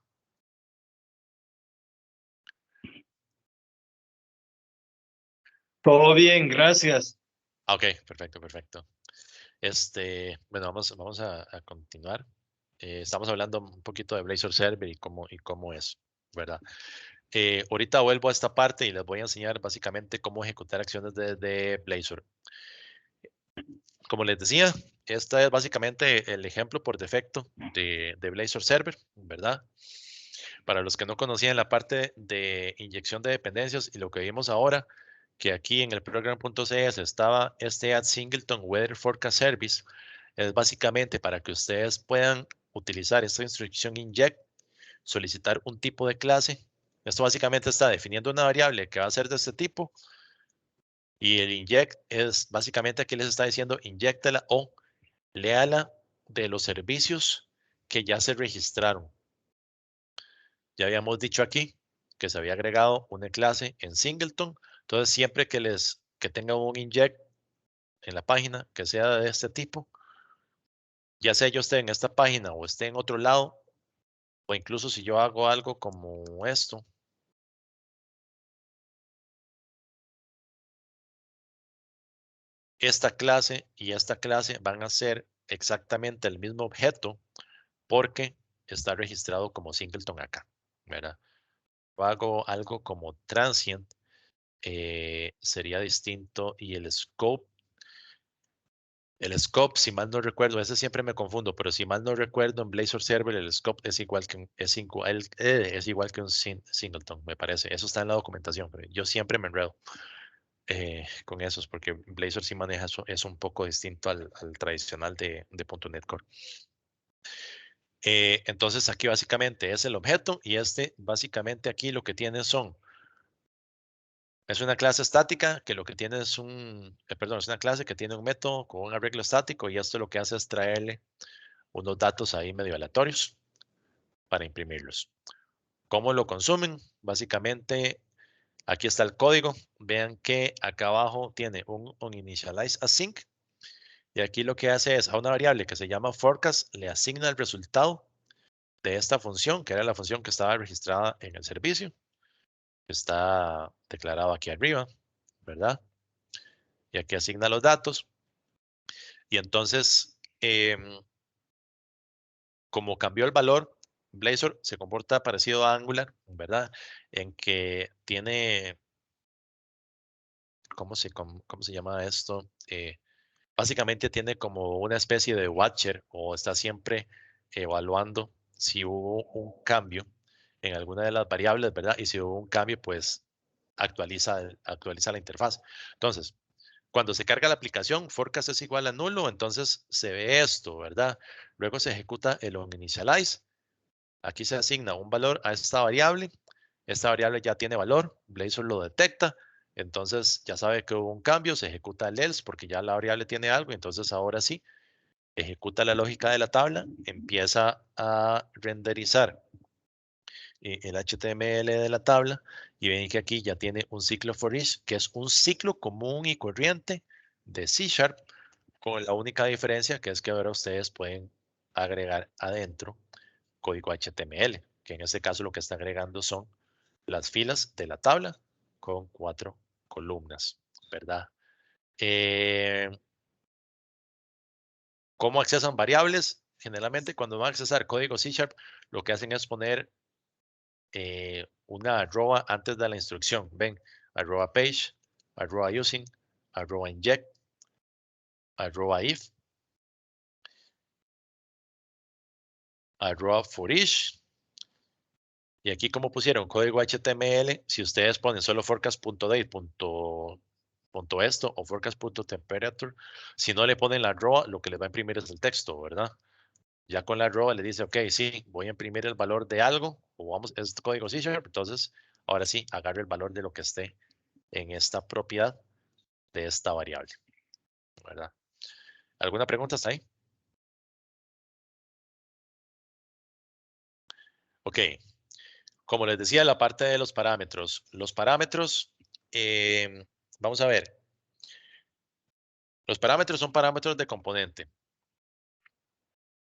Todo bien, gracias. Ok, perfecto, perfecto. Bueno, vamos a continuar. Estamos hablando un poquito de Blazor Server y cómo es, ¿verdad? Ahorita vuelvo a esta parte y les voy a enseñar básicamente cómo ejecutar acciones desde Blazor. Como les decía, este es básicamente el ejemplo por defecto de Blazor Server, ¿verdad? Para los que no conocían la parte de inyección de dependencias y lo que vimos ahora, que aquí en el program.cs estaba este add singleton weather forecast service, es básicamente para que ustedes puedan utilizar esta instrucción inject, solicitar un tipo de clase. Esto básicamente está definiendo una variable que va a ser de este tipo y el inject es básicamente aquí les está diciendo inyectala o léala de los servicios que ya se registraron. Ya habíamos dicho aquí que se había agregado una clase en Singleton. Entonces, siempre que tenga un inject en la página que sea de este tipo, ya sea yo esté en esta página o esté en otro lado, O incluso si yo hago algo como esto. Esta clase y esta clase van a ser exactamente el mismo objeto porque está registrado como singleton acá, ¿verdad? Yo hago algo como transient, sería distinto y el scope, si mal no recuerdo, ese siempre me confundo, pero si mal no recuerdo en Blazor Server el scope es igual que es igual que un singleton, me parece. Eso está en la documentación, pero yo siempre me enredo con esos porque Blazor sí maneja eso, es un poco distinto al tradicional de .NET Core. Entonces aquí básicamente es el objeto y básicamente aquí lo que tiene es una clase estática que lo que tiene es es una clase que tiene un método con un arreglo estático y esto lo que hace es traerle unos datos ahí medio aleatorios para imprimirlos. ¿Cómo lo consumen? Básicamente aquí está el código. Vean que acá abajo tiene un initialize async y aquí lo que hace es a una variable que se llama forecast le asigna el resultado de esta función, que era la función que estaba registrada en el servicio. Está declarado aquí arriba, ¿verdad? Y aquí asigna los datos. Y entonces, como cambió el valor, Blazor se comporta parecido a Angular, ¿verdad? En que tiene, cómo se llama esto? Básicamente tiene como una especie de watcher o está siempre evaluando si hubo un cambio en alguna de las variables, ¿verdad? Y si hubo un cambio, pues actualiza la interfaz. Entonces, cuando se carga la aplicación, forecast es igual a nulo, entonces se ve esto, ¿verdad? Luego se ejecuta el onInitialize. Aquí se asigna un valor a esta variable. Esta variable ya tiene valor, Blazor lo detecta, entonces ya sabe que hubo un cambio, se ejecuta el else porque ya la variable tiene algo, entonces ahora sí, ejecuta la lógica de la tabla, empieza a renderizar el HTML de la tabla y ven que aquí ya tiene un ciclo for each, que es un ciclo común y corriente de C#, con la única diferencia que es que ahora ustedes pueden agregar adentro código HTML, que en este caso lo que está agregando son las filas de la tabla con 4 columnas, ¿verdad? ¿Cómo accesan variables? Generalmente cuando van a accesar código C#, lo que hacen es poner una arroba antes de la instrucción. Ven, arroba page, arroba using, arroba inject, arroba if, arroba for each. Y aquí como pusieron código HTML, si ustedes ponen solo forecast.date, esto o forecast.temperature, si no le ponen la arroba, lo que les va a imprimir es el texto, ¿verdad? Ya con la arroba le dice, ok, sí, voy a imprimir el valor de algo, o vamos, es código C#, entonces ahora sí, agarre el valor de lo que esté en esta propiedad de esta variable, ¿verdad? ¿Alguna pregunta hasta ahí? Ok, como les decía, la parte de los parámetros. Los parámetros, vamos a ver. Los parámetros son parámetros de componente.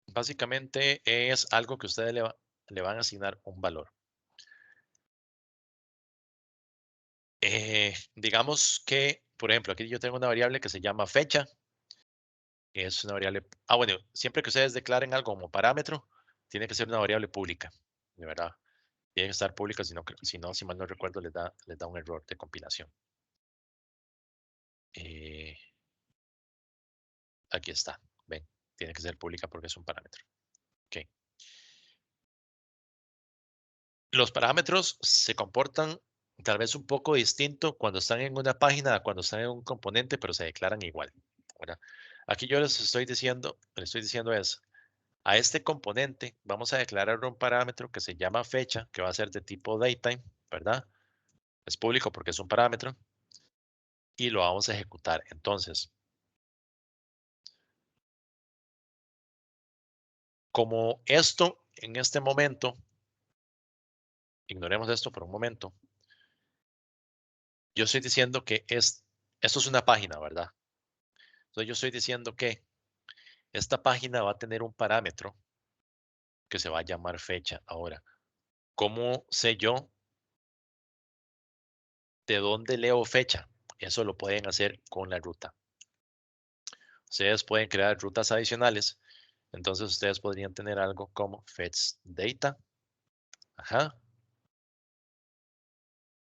Básicamente es algo que ustedes le van a asignar un valor. Digamos que, por ejemplo, aquí yo tengo una variable que se llama fecha. Que es una variable. Bueno, siempre que ustedes declaren algo como parámetro, tiene que ser una variable pública, de verdad. Tiene que estar pública, si no, si mal no recuerdo, les da un error de compilación. Aquí está, ven, tiene que ser pública porque es un parámetro. Ok. Los parámetros se comportan tal vez un poco distinto cuando están en una página, cuando están en un componente, pero se declaran igual, ¿verdad? Aquí yo les estoy diciendo es, a este componente vamos a declarar un parámetro que se llama fecha, que va a ser de tipo datetime, ¿verdad? Es público porque es un parámetro y lo vamos a ejecutar. Entonces, como esto en este momento, ignoremos esto por un momento, yo estoy diciendo que esto es una página, ¿verdad? Entonces yo estoy diciendo que esta página va a tener un parámetro porque se va a llamar fecha. Ahora, ¿cómo sé yo de dónde leo fecha? Eso lo pueden hacer con la ruta. Ustedes pueden crear rutas adicionales. Entonces ustedes podrían tener algo como fetch data. Ajá.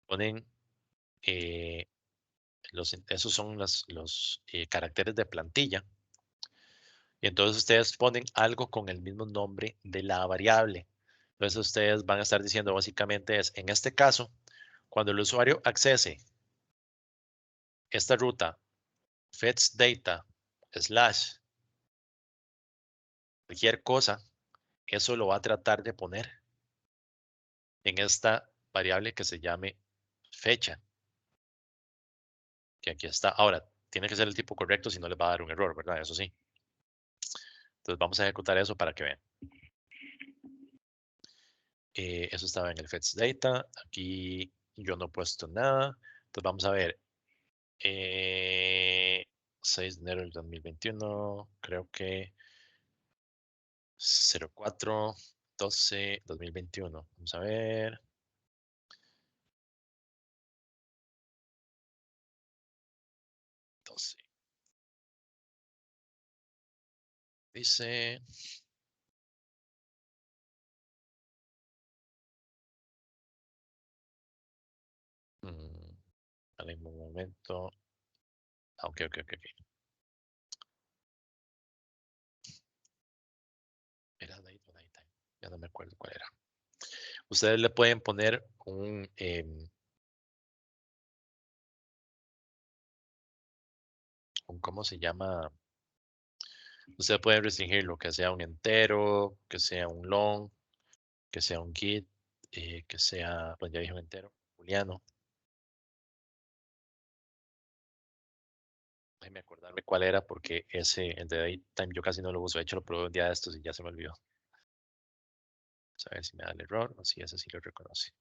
Ponen, esos son los caracteres de plantilla. Y entonces ustedes ponen algo con el mismo nombre de la variable. Entonces ustedes van a estar diciendo básicamente es, en este caso, cuando el usuario accese esta ruta, fetch data / cualquier cosa, eso lo va a tratar de poner en esta variable que se llame fecha, que aquí está. Ahora, tiene que ser el tipo correcto, si no les va a dar un error, ¿verdad? Eso sí. Entonces vamos a ejecutar eso para que vean. Eso estaba en el fetch data. Aquí yo no he puesto nada. Entonces vamos a ver. 6 de enero del 2021. Creo que 04/12/2021. Vamos a ver. 12. Dice. Al mismo momento. Ok. Era date o daytime. Ya no me acuerdo cuál era. Ustedes le pueden poner un ¿cómo se llama? Usted puede restringirlo, que sea un entero, que sea un long, que sea un git, que sea, pues ya dije un entero, booleano. Déjeme acordarme cuál era, porque el de datetime, yo casi no lo uso. De hecho, lo probé un día de estos y ya se me olvidó. Vamos a ver si me da el error o si ese sí lo reconoce.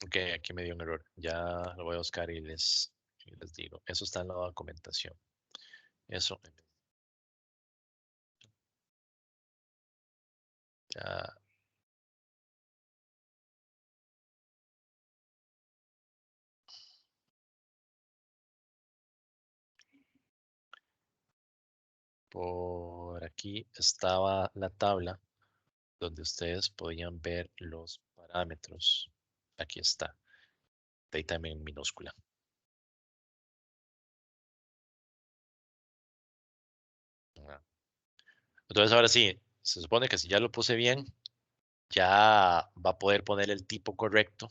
Ok, aquí me dio un error. Ya lo voy a buscar y les digo. Eso está en la documentación. Eso. Ya. Por aquí estaba la tabla donde ustedes podían ver los parámetros. Aquí está. Datetime en minúscula. Entonces ahora sí, se supone que si ya lo puse bien, ya va a poder poner el tipo correcto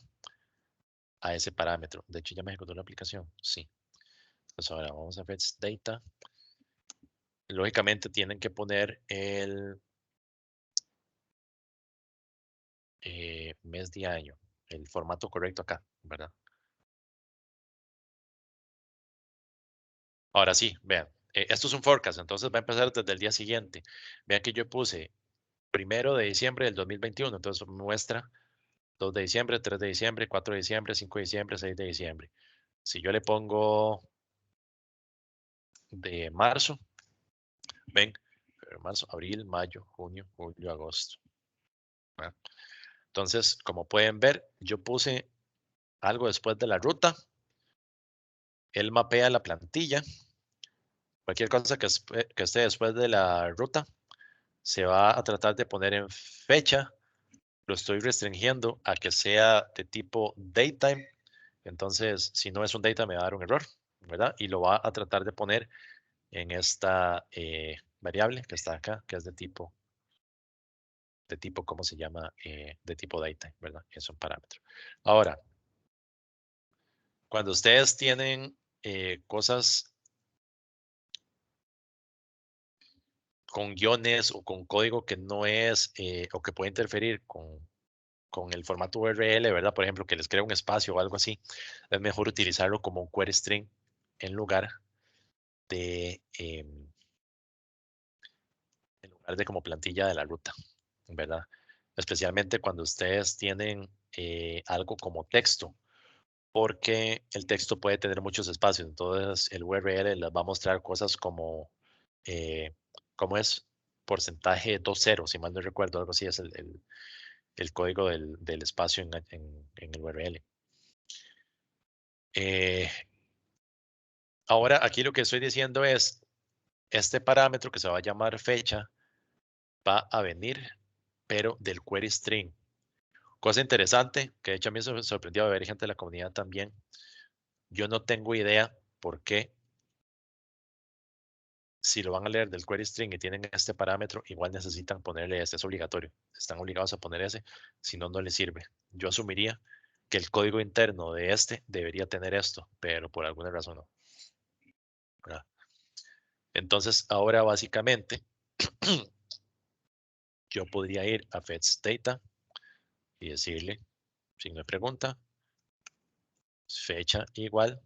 a ese parámetro. De hecho, ya me ejecutó la aplicación. Sí. Entonces ahora vamos a fetch data. Lógicamente tienen que poner el mes de año, el formato correcto acá, ¿verdad? Ahora sí, vean, esto es un forecast, entonces va a empezar desde el día siguiente. Vean que yo puse 1 de diciembre del 2021, entonces muestra 2 de diciembre, 3 de diciembre, 4 de diciembre, 5 de diciembre, 6 de diciembre. Si yo le pongo de marzo, ven, marzo, abril, mayo, junio, julio, agosto. ¿Verdad? Entonces, como pueden ver, yo puse algo después de la ruta. Él mapea la plantilla. Cualquier cosa que esté después de la ruta se va a tratar de poner en fecha. Lo estoy restringiendo a que sea de tipo datetime. Entonces, si no es un data, me va a dar un error, ¿verdad? Y lo va a tratar de poner en esta variable que está acá, que es ¿cómo se llama? De tipo datetime, ¿verdad? Es un parámetro. Ahora, cuando ustedes tienen cosas con guiones o con código que no es o que puede interferir con el formato URL, ¿verdad? Por ejemplo, que les crea un espacio o algo así, es mejor utilizarlo como un query string en lugar de como plantilla de la ruta, ¿verdad? Especialmente cuando ustedes tienen algo como texto, porque el texto puede tener muchos espacios, entonces el URL les va a mostrar cosas como ¿Cómo es? Porcentaje 20, si mal no recuerdo, algo así es el código del espacio en el URL. Ahora, aquí lo que estoy diciendo es, este parámetro que se va a llamar fecha va a venir, pero del query string. Cosa interesante, que de hecho a mí me sorprendió ver gente de la comunidad también. Yo no tengo idea por qué, si lo van a leer del query string y tienen este parámetro, igual necesitan ponerle este, es obligatorio. Están obligados a poner ese, si no, no les sirve. Yo asumiría que el código interno de este debería tener esto, pero por alguna razón no. ¿Verdad? Entonces, ahora básicamente, yo podría ir a fetch data y decirle, signo de pregunta, fecha igual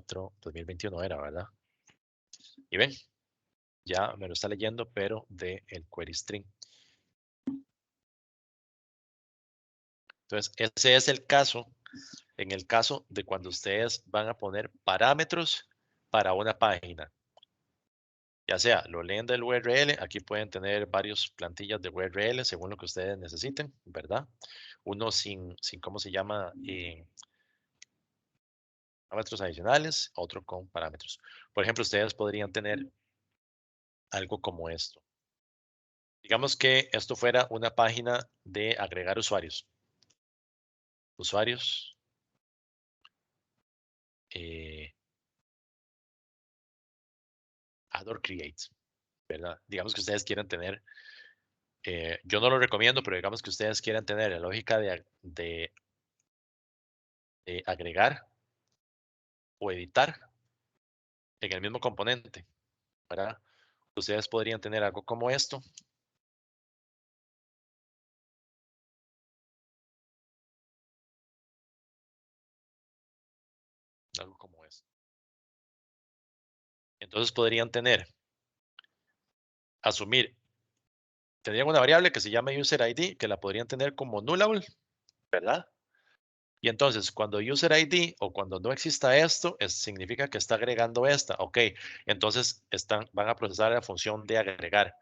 2021 era, ¿verdad? Y ven, ya me lo está leyendo, pero del query string. Entonces, ese es el caso, en el caso de cuando ustedes van a poner parámetros para una página. Ya sea, lo leen del URL, aquí pueden tener varias plantillas de URL según lo que ustedes necesiten, ¿verdad? Uno sin ¿cómo se llama? Parámetros adicionales, otro con parámetros. Por ejemplo, ustedes podrían tener algo como esto. Digamos que esto fuera una página de agregar usuarios. Usuarios. Add or create, ¿verdad? Digamos que ustedes quieren tener, yo no lo recomiendo, pero digamos que ustedes quieren tener la lógica de agregar o editar en el mismo componente, ¿verdad? Ustedes podrían tener algo como esto. Algo como esto. Entonces podrían tener, asumir, tendrían una variable que se llama user ID, que la podrían tener como nullable, ¿verdad? Y entonces, cuando user ID o cuando no exista esto, significa que está agregando esta. Ok, entonces van a procesar la función de agregar.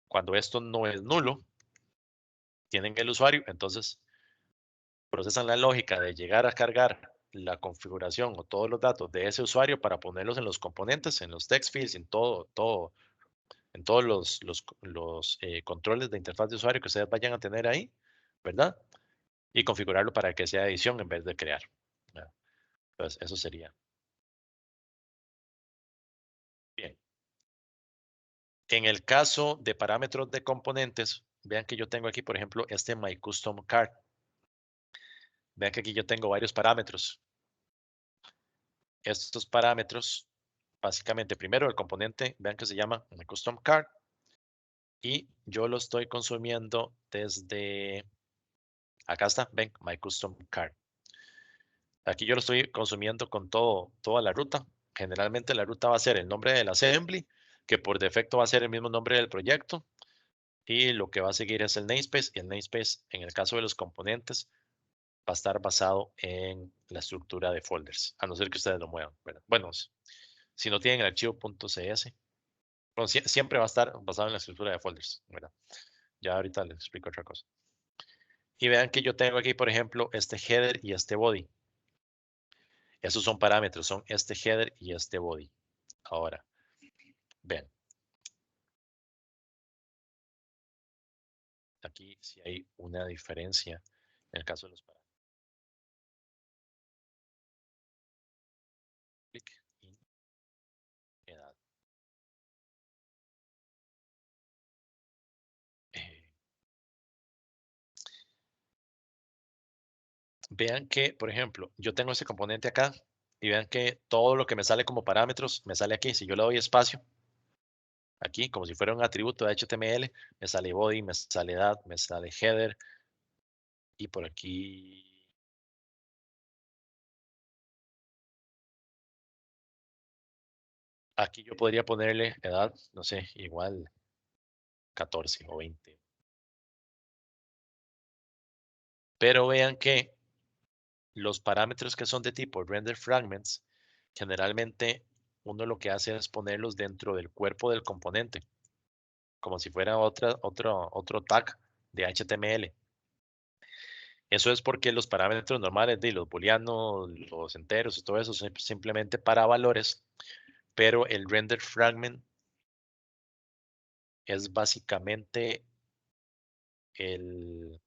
Cuando esto no es nulo, tienen el usuario, entonces procesan la lógica de llegar a cargar la configuración o todos los datos de ese usuario para ponerlos en los componentes, en los text fields, en en todos los controles de interfaz de usuario que ustedes vayan a tener ahí, ¿verdad? Y configurarlo para que sea edición en vez de crear. ¿Verdad? Entonces, eso sería. Bien. En el caso de parámetros de componentes, vean que yo tengo aquí, por ejemplo, este My Custom Card. Vean que aquí yo tengo varios parámetros. Estos parámetros, básicamente, primero el componente, vean que se llama My Custom Card. Y yo lo estoy consumiendo desde, acá está, ven, My Custom Card. Aquí yo lo estoy consumiendo con toda la ruta. Generalmente la ruta va a ser el nombre del assembly, que por defecto va a ser el mismo nombre del proyecto. Y lo que va a seguir es el namespace. Y el namespace, en el caso de los componentes, va a estar basado en la estructura de folders, a no ser que ustedes lo muevan, ¿verdad? Bueno, si no tienen el archivo .cs, bueno, siempre va a estar basado en la estructura de folders, ¿verdad? Ya ahorita les explico otra cosa. Y vean que yo tengo aquí, por ejemplo, este header y este body. Esos son parámetros, son este header y este body. Ahora, vean. Aquí sí hay una diferencia en el caso de los parámetros. Clic en edad. Vean que, por ejemplo, yo tengo este componente acá y vean que todo lo que me sale como parámetros me sale aquí. Si yo le doy espacio, aquí, como si fuera un atributo de HTML, me sale body, me sale edad, me sale header y por aquí. Aquí yo podría ponerle edad, no sé, igual 14 o 20. Pero vean que los parámetros que son de tipo render fragments, generalmente uno lo que hace es ponerlos dentro del cuerpo del componente, como si fuera otro tag de HTML. Eso es porque los parámetros normales de los booleanos, los enteros y todo eso son simplemente para valores, pero el render fragment es básicamente eso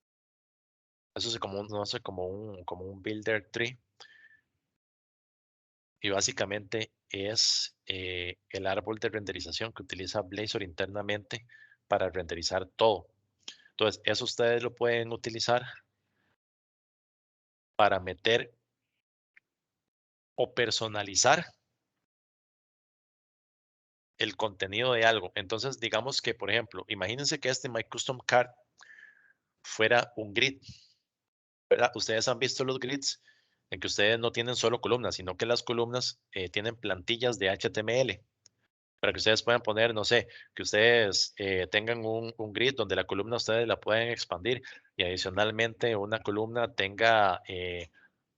es como no sé, como un builder tree, y básicamente es el árbol de renderización que utiliza Blazor internamente para renderizar todo. Entonces, eso ustedes lo pueden utilizar para meter o personalizar el contenido de algo. Entonces, digamos que, por ejemplo, imagínense que este My Custom Card fuera un grid, ¿verdad? Ustedes han visto los grids en que ustedes no tienen solo columnas, sino que las columnas tienen plantillas de HTML para que ustedes puedan poner, no sé, que ustedes tengan un grid donde la columna ustedes la pueden expandir y adicionalmente una columna tenga,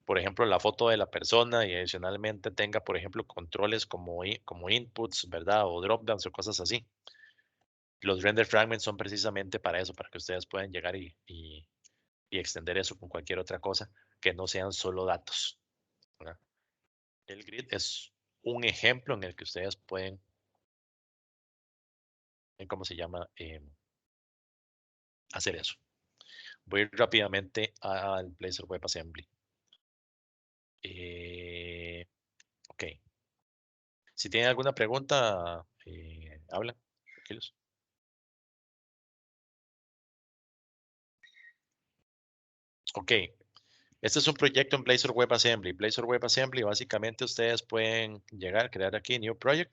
por ejemplo, la foto de la persona y adicionalmente tenga, por ejemplo, controles como inputs, ¿verdad? O dropdowns o cosas así. Los render fragments son precisamente para eso, para que ustedes puedan llegar y extender eso con cualquier otra cosa que no sean solo datos, ¿verdad? El grid es un ejemplo en el que ustedes pueden, ¿cómo se llama? Hacer eso. Voy a ir rápidamente al Blazor WebAssembly. Ok. Si tienen alguna pregunta, hablan. Tranquilos. Ok. Este es un proyecto en Blazor WebAssembly. Blazor WebAssembly, básicamente ustedes pueden llegar, crear aquí New Project.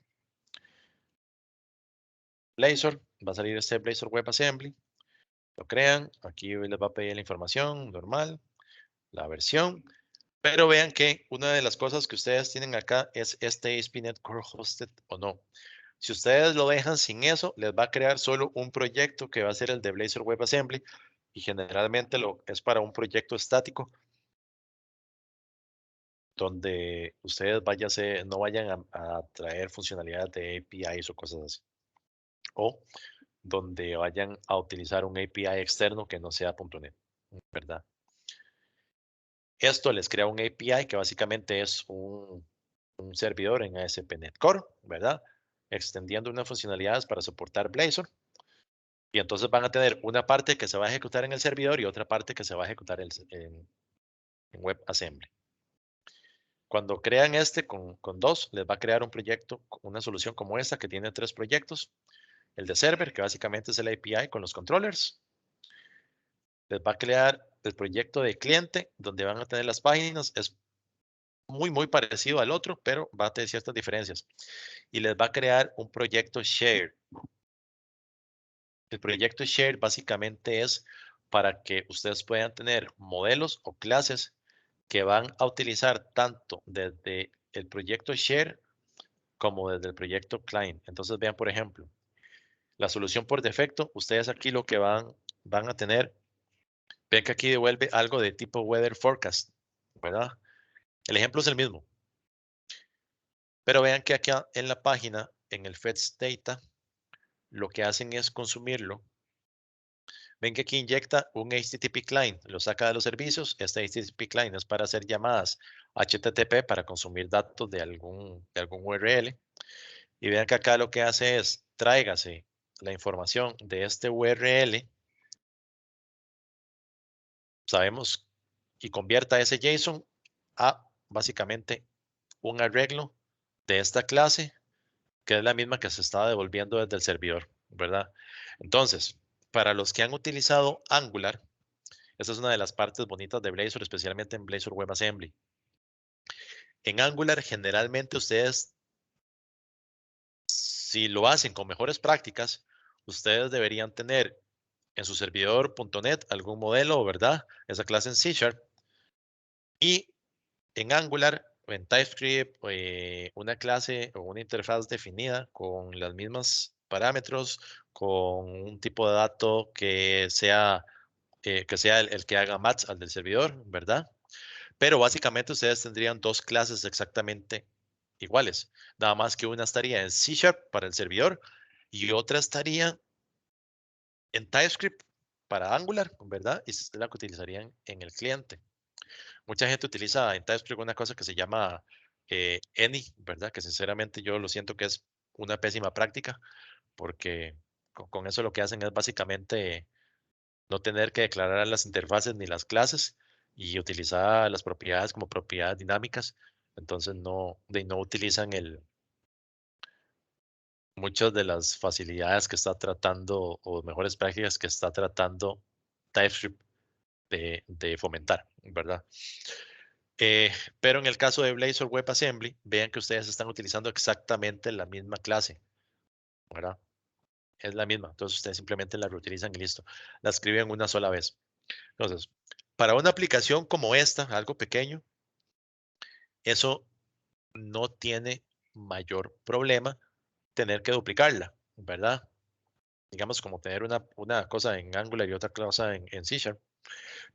Blazor, va a salir este Blazor WebAssembly. Lo crean, aquí les va a pedir la información normal, la versión. Pero vean que una de las cosas que ustedes tienen acá es este ASP.NET Core Hosted o no. Si ustedes lo dejan sin eso, les va a crear solo un proyecto que va a ser el de Blazor WebAssembly y generalmente es para un proyecto estático donde ustedes no vayan a traer funcionalidades de APIs o cosas así. O donde vayan a utilizar un API externo que no sea .NET, ¿verdad? Esto les crea un API que básicamente es un servidor en ASP.NET Core, ¿verdad? Extendiendo unas funcionalidades para soportar Blazor. Y entonces van a tener una parte que se va a ejecutar en el servidor y otra parte que se va a ejecutar en WebAssembly. Cuando crean este con dos, les va a crear un proyecto, una solución como esta que tiene 3 proyectos. El de server, que básicamente es el API con los controllers. Les va a crear el proyecto de cliente, donde van a tener las páginas. Es muy parecido al otro, pero va a tener ciertas diferencias. Y les va a crear un proyecto share. El proyecto share básicamente es para que ustedes puedan tener modelos o clases que van a utilizar tanto desde el proyecto share como desde el proyecto client. Entonces vean, por ejemplo, la solución por defecto, ustedes aquí lo que van a tener, ven que aquí devuelve algo de tipo weather forecast, ¿verdad? El ejemplo es el mismo. Pero vean que aquí en la página, en el fetch data, lo que hacen es consumirlo. Ven que aquí inyecta un HTTP client, lo saca de los servicios. Este HTTP client es para hacer llamadas HTTP para consumir datos de algún URL. Y vean que acá lo que hace es tráigase la información de este URL, sabemos, y convierta ese JSON a básicamente un arreglo de esta clase, que es la misma que se estaba devolviendo desde el servidor, ¿verdad? Entonces, para los que han utilizado Angular, esta es una de las partes bonitas de Blazor, especialmente en Blazor WebAssembly. En Angular, generalmente ustedes, si lo hacen con mejores prácticas, ustedes deberían tener en su servidor .NET algún modelo, ¿verdad? Esa clase en C#. Y en Angular o en TypeScript, una clase o una interfaz definida con los mismos parámetros, con un tipo de dato que sea el que haga match al del servidor, ¿verdad? Pero básicamente ustedes tendrían 2 clases exactamente iguales. Nada más que una estaría en C# para el servidor y otra estaría en TypeScript para Angular, ¿verdad? Y esta es la que utilizarían en el cliente. Mucha gente utiliza en TypeScript una cosa que se llama any, ¿verdad? Que sinceramente yo lo siento que es una pésima práctica, porque con eso lo que hacen es básicamente no tener que declarar las interfaces ni las clases y utilizar las propiedades como propiedades dinámicas. Entonces no utilizan muchas de las facilidades que está tratando o mejores prácticas que está tratando TypeScript de fomentar, ¿verdad? Pero en el caso de Blazor WebAssembly, vean que ustedes están utilizando exactamente la misma clase, ¿verdad? Es la misma. Entonces ustedes simplemente la reutilizan y listo. La escriben una sola vez. Entonces, para una aplicación como esta, algo pequeño, eso no tiene mayor problema tener que duplicarla, ¿verdad? Digamos como tener una cosa en Angular y otra cosa en C#.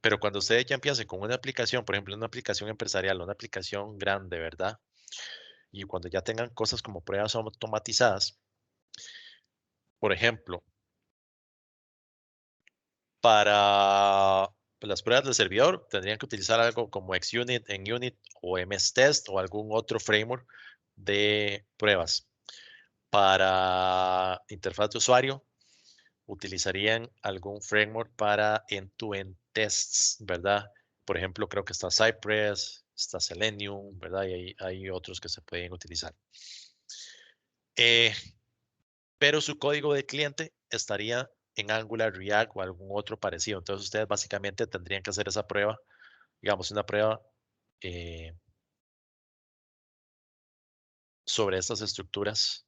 Pero cuando ustedes ya empiecen con una aplicación, por ejemplo, una aplicación empresarial, una aplicación grande, ¿verdad? Y cuando ya tengan cosas como pruebas automatizadas, por ejemplo, para las pruebas del servidor, tendrían que utilizar algo como XUnit, NUnit o MSTest o algún otro framework de pruebas. Para interfaz de usuario, utilizarían algún framework para end-to-end tests, ¿verdad? Por ejemplo, creo que está Cypress, está Selenium, ¿verdad? Y hay otros que se pueden utilizar. Pero su código de cliente estaría en Angular, React o algún otro parecido. Entonces ustedes básicamente tendrían que hacer esa prueba, digamos, una prueba sobre estas estructuras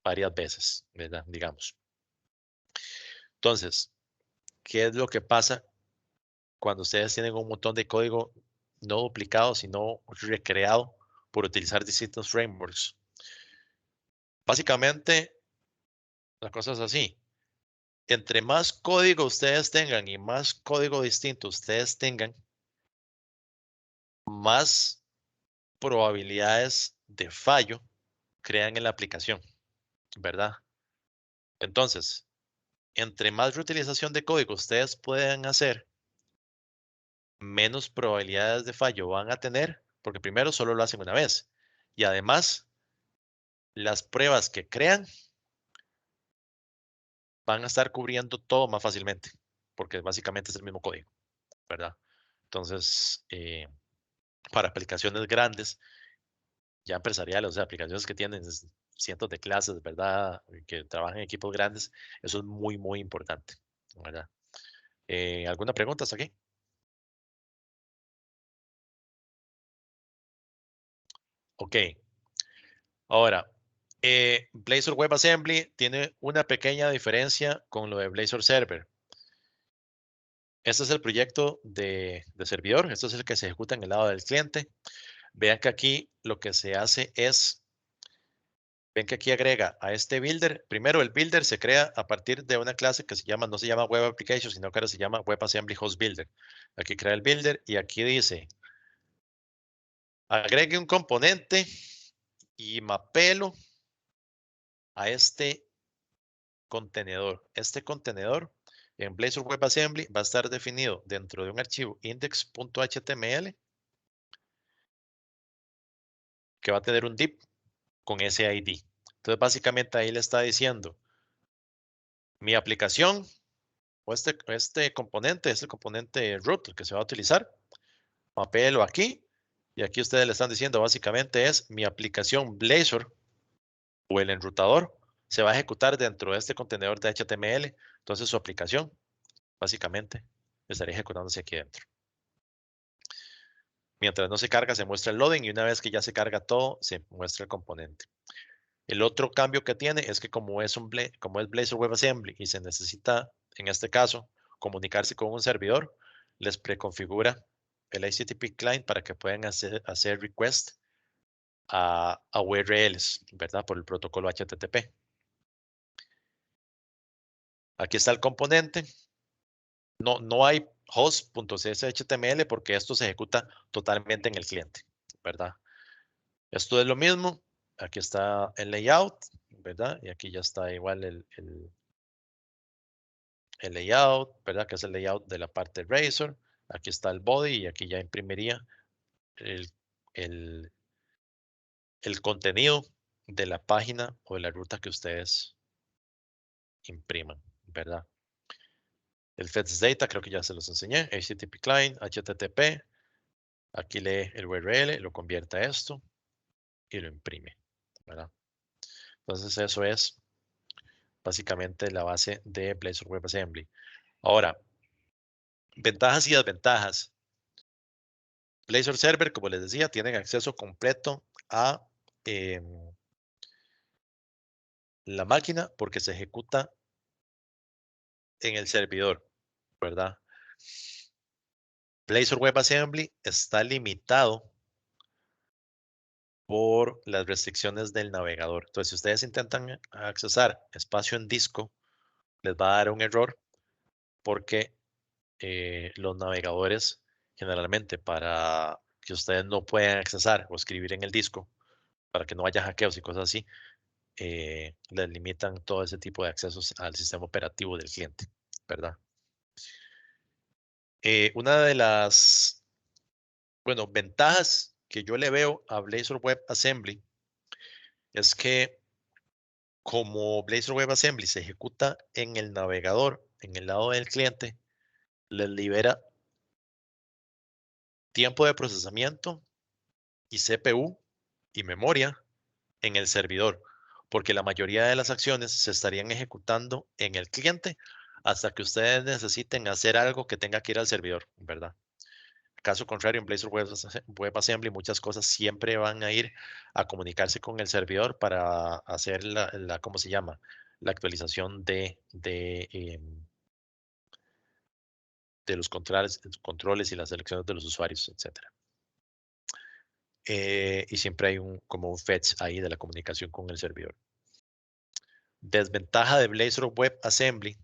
varias veces, ¿verdad? Digamos. Entonces, ¿qué es lo que pasa cuando ustedes tienen un montón de código no duplicado, sino recreado por utilizar distintos frameworks? Básicamente, la cosa es así. Entre más código ustedes tengan y más código distinto ustedes tengan, más probabilidades de fallo crean en la aplicación, ¿verdad? Entonces, entre más reutilización de código ustedes puedan hacer, menos probabilidades de fallo van a tener, porque primero solo lo hacen una vez. Y además, las pruebas que crean van a estar cubriendo todo más fácilmente, porque básicamente es el mismo código, ¿verdad? Entonces, para aplicaciones grandes, ya empresariales, o sea, aplicaciones que tienen cientos de clases, ¿verdad? Que trabajan en equipos grandes, eso es muy, muy importante, ¿verdad? ¿Alguna pregunta hasta aquí? Ok. Ahora, Blazor WebAssembly tiene una pequeña diferencia con lo de Blazor Server. Este es el proyecto de servidor, este es el que se ejecuta en el lado del cliente. Vean que aquí lo que se hace es, ven que aquí agrega a este builder. Primero el builder se crea a partir de una clase que se llama, no se llama Web Application, sino que ahora se llama WebAssembly Host Builder. Aquí crea el builder y aquí dice, agregue un componente y mapelo a este contenedor. Este contenedor en Blazor WebAssembly va a estar definido dentro de un archivo index.html que va a tener un div con ese ID. Entonces, básicamente ahí le está diciendo, mi aplicación o este componente root, el que se va a utilizar, mapéelo aquí. Y aquí ustedes le están diciendo, básicamente es mi aplicación Blazor o el enrutador se va a ejecutar dentro de este contenedor de HTML. Entonces, su aplicación, básicamente, estaría ejecutándose aquí dentro. Mientras no se carga, se muestra el loading y una vez que ya se carga todo, se muestra el componente. El otro cambio que tiene es que como es Blazor WebAssembly y se necesita, en este caso, comunicarse con un servidor, les preconfigura el HTTP client para que puedan hacer request a URLs, ¿verdad? Por el protocolo HTTP. Aquí está el componente. No hay host.cshtml porque esto se ejecuta totalmente en el cliente, ¿verdad? Esto es lo mismo. Aquí está el layout, ¿verdad? Y aquí ya está igual el layout, ¿verdad? Que es el layout de la parte Razor. Aquí está el body y aquí ya imprimiría el, el, el contenido de la página o de la ruta que ustedes impriman, ¿verdad? El Fetch Data creo que ya se los enseñé. HTTP Client, HTTP. Aquí lee el URL, lo convierte a esto y lo imprime, ¿verdad? Entonces eso es básicamente la base de Blazor WebAssembly. Ahora, ventajas y desventajas. Blazor Server, como les decía, tienen acceso completo a la máquina porque se ejecuta en el servidor, ¿verdad? Blazor WebAssembly está limitado por las restricciones del navegador. Entonces, si ustedes intentan accesar espacio en disco, les va a dar un error porque los navegadores generalmente para que ustedes no puedan accesar o escribir en el disco, para que no haya hackeos y cosas así, les limitan todo ese tipo de accesos al sistema operativo del cliente, ¿verdad? Una de las, bueno, ventajas que yo le veo a Blazor WebAssembly es que como Blazor WebAssembly se ejecuta en el navegador, en el lado del cliente, les libera tiempo de procesamiento y CPU y memoria en el servidor, porque la mayoría de las acciones se estarían ejecutando en el cliente hasta que ustedes necesiten hacer algo que tenga que ir al servidor, ¿verdad? Caso contrario, en Blazor WebAssembly muchas cosas siempre van a ir a comunicarse con el servidor para hacer ¿cómo se llama? La actualización de los controles y las selecciones de los usuarios, etc. Y siempre hay como un fetch ahí de la comunicación con el servidor. Desventaja de Blazor WebAssembly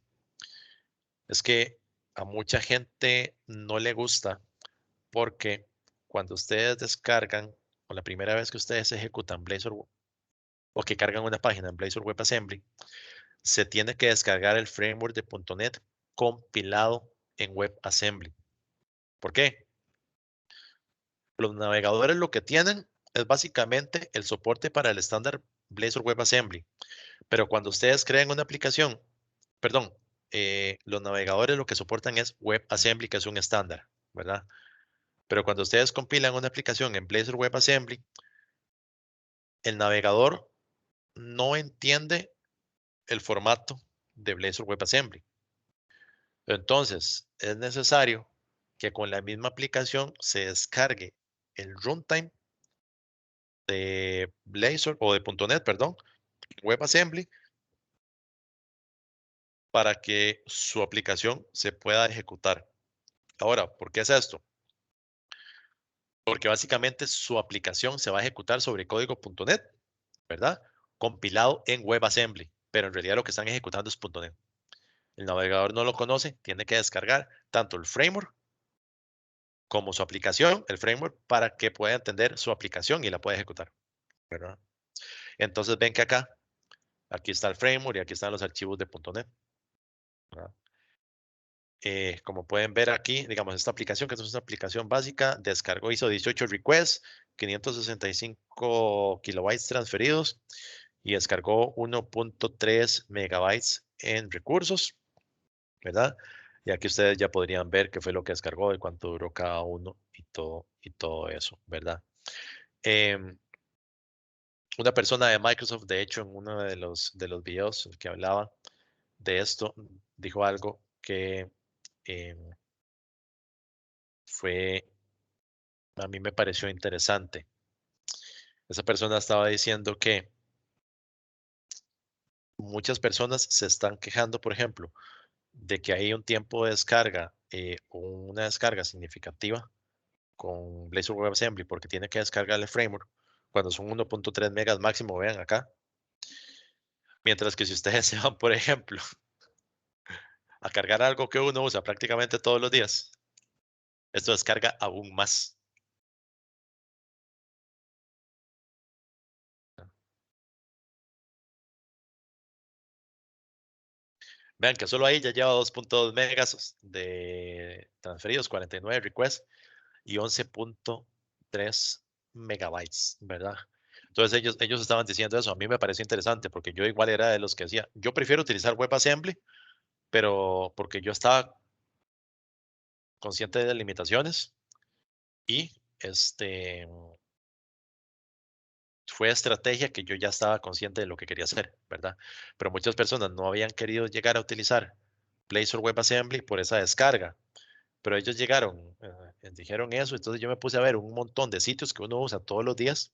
es que a mucha gente no le gusta porque cuando ustedes descargan o la primera vez que ustedes ejecutan Blazor o que cargan una página en Blazor WebAssembly, se tiene que descargar el framework de .NET compilado en WebAssembly. ¿Por qué? Los navegadores lo que tienen es básicamente el soporte para el estándar Blazor WebAssembly. Pero cuando ustedes crean una aplicación, perdón, los navegadores lo que soportan es WebAssembly, que es un estándar, ¿verdad? Pero cuando ustedes compilan una aplicación en Blazor WebAssembly, el navegador no entiende el formato de Blazor WebAssembly. Entonces, es necesario que con la misma aplicación se descargue el runtime de Blazor o de .NET, perdón, WebAssembly, para que su aplicación se pueda ejecutar. Ahora, ¿por qué es esto? Porque básicamente su aplicación se va a ejecutar sobre código.NET, ¿verdad? Compilado en WebAssembly, pero en realidad lo que están ejecutando es .NET. El navegador no lo conoce, tiene que descargar tanto el framework como su aplicación, el framework, para que pueda entender su aplicación y la pueda ejecutar, ¿verdad? Entonces ven que acá, aquí está el framework y aquí están los archivos de .NET, ¿verdad? Como pueden ver aquí, digamos, esta aplicación, que es una aplicación básica, descargó, hizo 18 requests, 565 kilobytes transferidos y descargó 1.3 megabytes en recursos, ¿verdad? Y aquí ustedes ya podrían ver qué fue lo que descargó y cuánto duró cada uno y todo eso, ¿verdad? Una persona de Microsoft, de hecho, en uno de los videos que hablaba de esto, dijo algo que fue, a mí me pareció interesante. Esa persona estaba diciendo que muchas personas se están quejando, por ejemplo, de que hay un tiempo de descarga o una descarga significativa con Blazor WebAssembly porque tiene que descargar el framework cuando son 1.3 megas máximo, vean acá. Mientras que si ustedes se van, por ejemplo, a cargar algo que uno usa prácticamente todos los días, esto descarga aún más. Vean que solo ahí ya lleva 2.2 megas de transferidos, 49 requests y 11.3 megabytes, ¿verdad? Entonces ellos estaban diciendo eso. A mí me pareció interesante porque yo igual era de los que decía, yo prefiero utilizar WebAssembly, pero porque yo estaba consciente de las limitaciones y fue estrategia que yo ya estaba consciente de lo que quería hacer, ¿verdad? Pero muchas personas no habían querido llegar a utilizar Blazor WebAssembly por esa descarga. Pero ellos llegaron, dijeron eso, entonces yo me puse a ver un montón de sitios que uno usa todos los días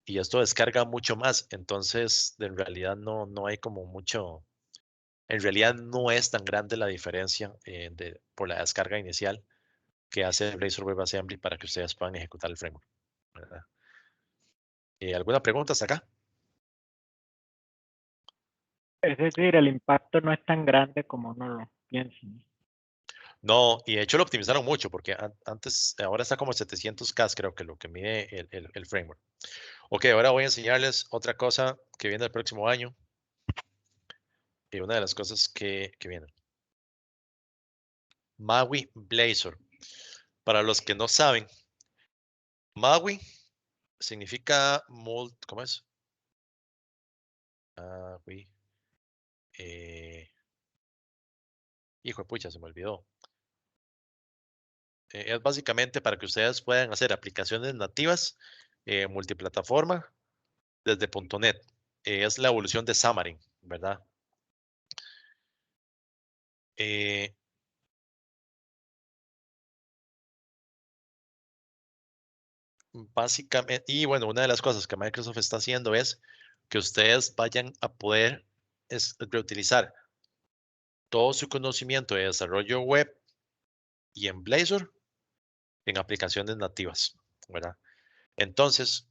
y esto descarga mucho más, entonces en realidad no hay como mucho, en realidad no es tan grande la diferencia por la descarga inicial que hace Blazor WebAssembly para que ustedes puedan ejecutar el framework, ¿verdad? ¿Alguna pregunta hasta acá? Es decir, el impacto no es tan grande como uno lo piensa. No, y de hecho lo optimizaron mucho porque antes, ahora está como 700K, creo que lo que mide el framework. Ok, ahora voy a enseñarles otra cosa que viene el próximo año. Y una de las cosas que vienen. Maui Blazor. Para los que no saben, Maui significa ¿cómo es? Maui. Hijo de pucha, se me olvidó. Es básicamente para que ustedes puedan hacer aplicaciones nativas multiplataforma desde .NET. Es la evolución de Xamarin, ¿verdad? Básicamente, y bueno, una de las cosas que Microsoft está haciendo es que ustedes vayan a poder reutilizar todo su conocimiento de desarrollo web y en Blazor en aplicaciones nativas, ¿verdad? Entonces,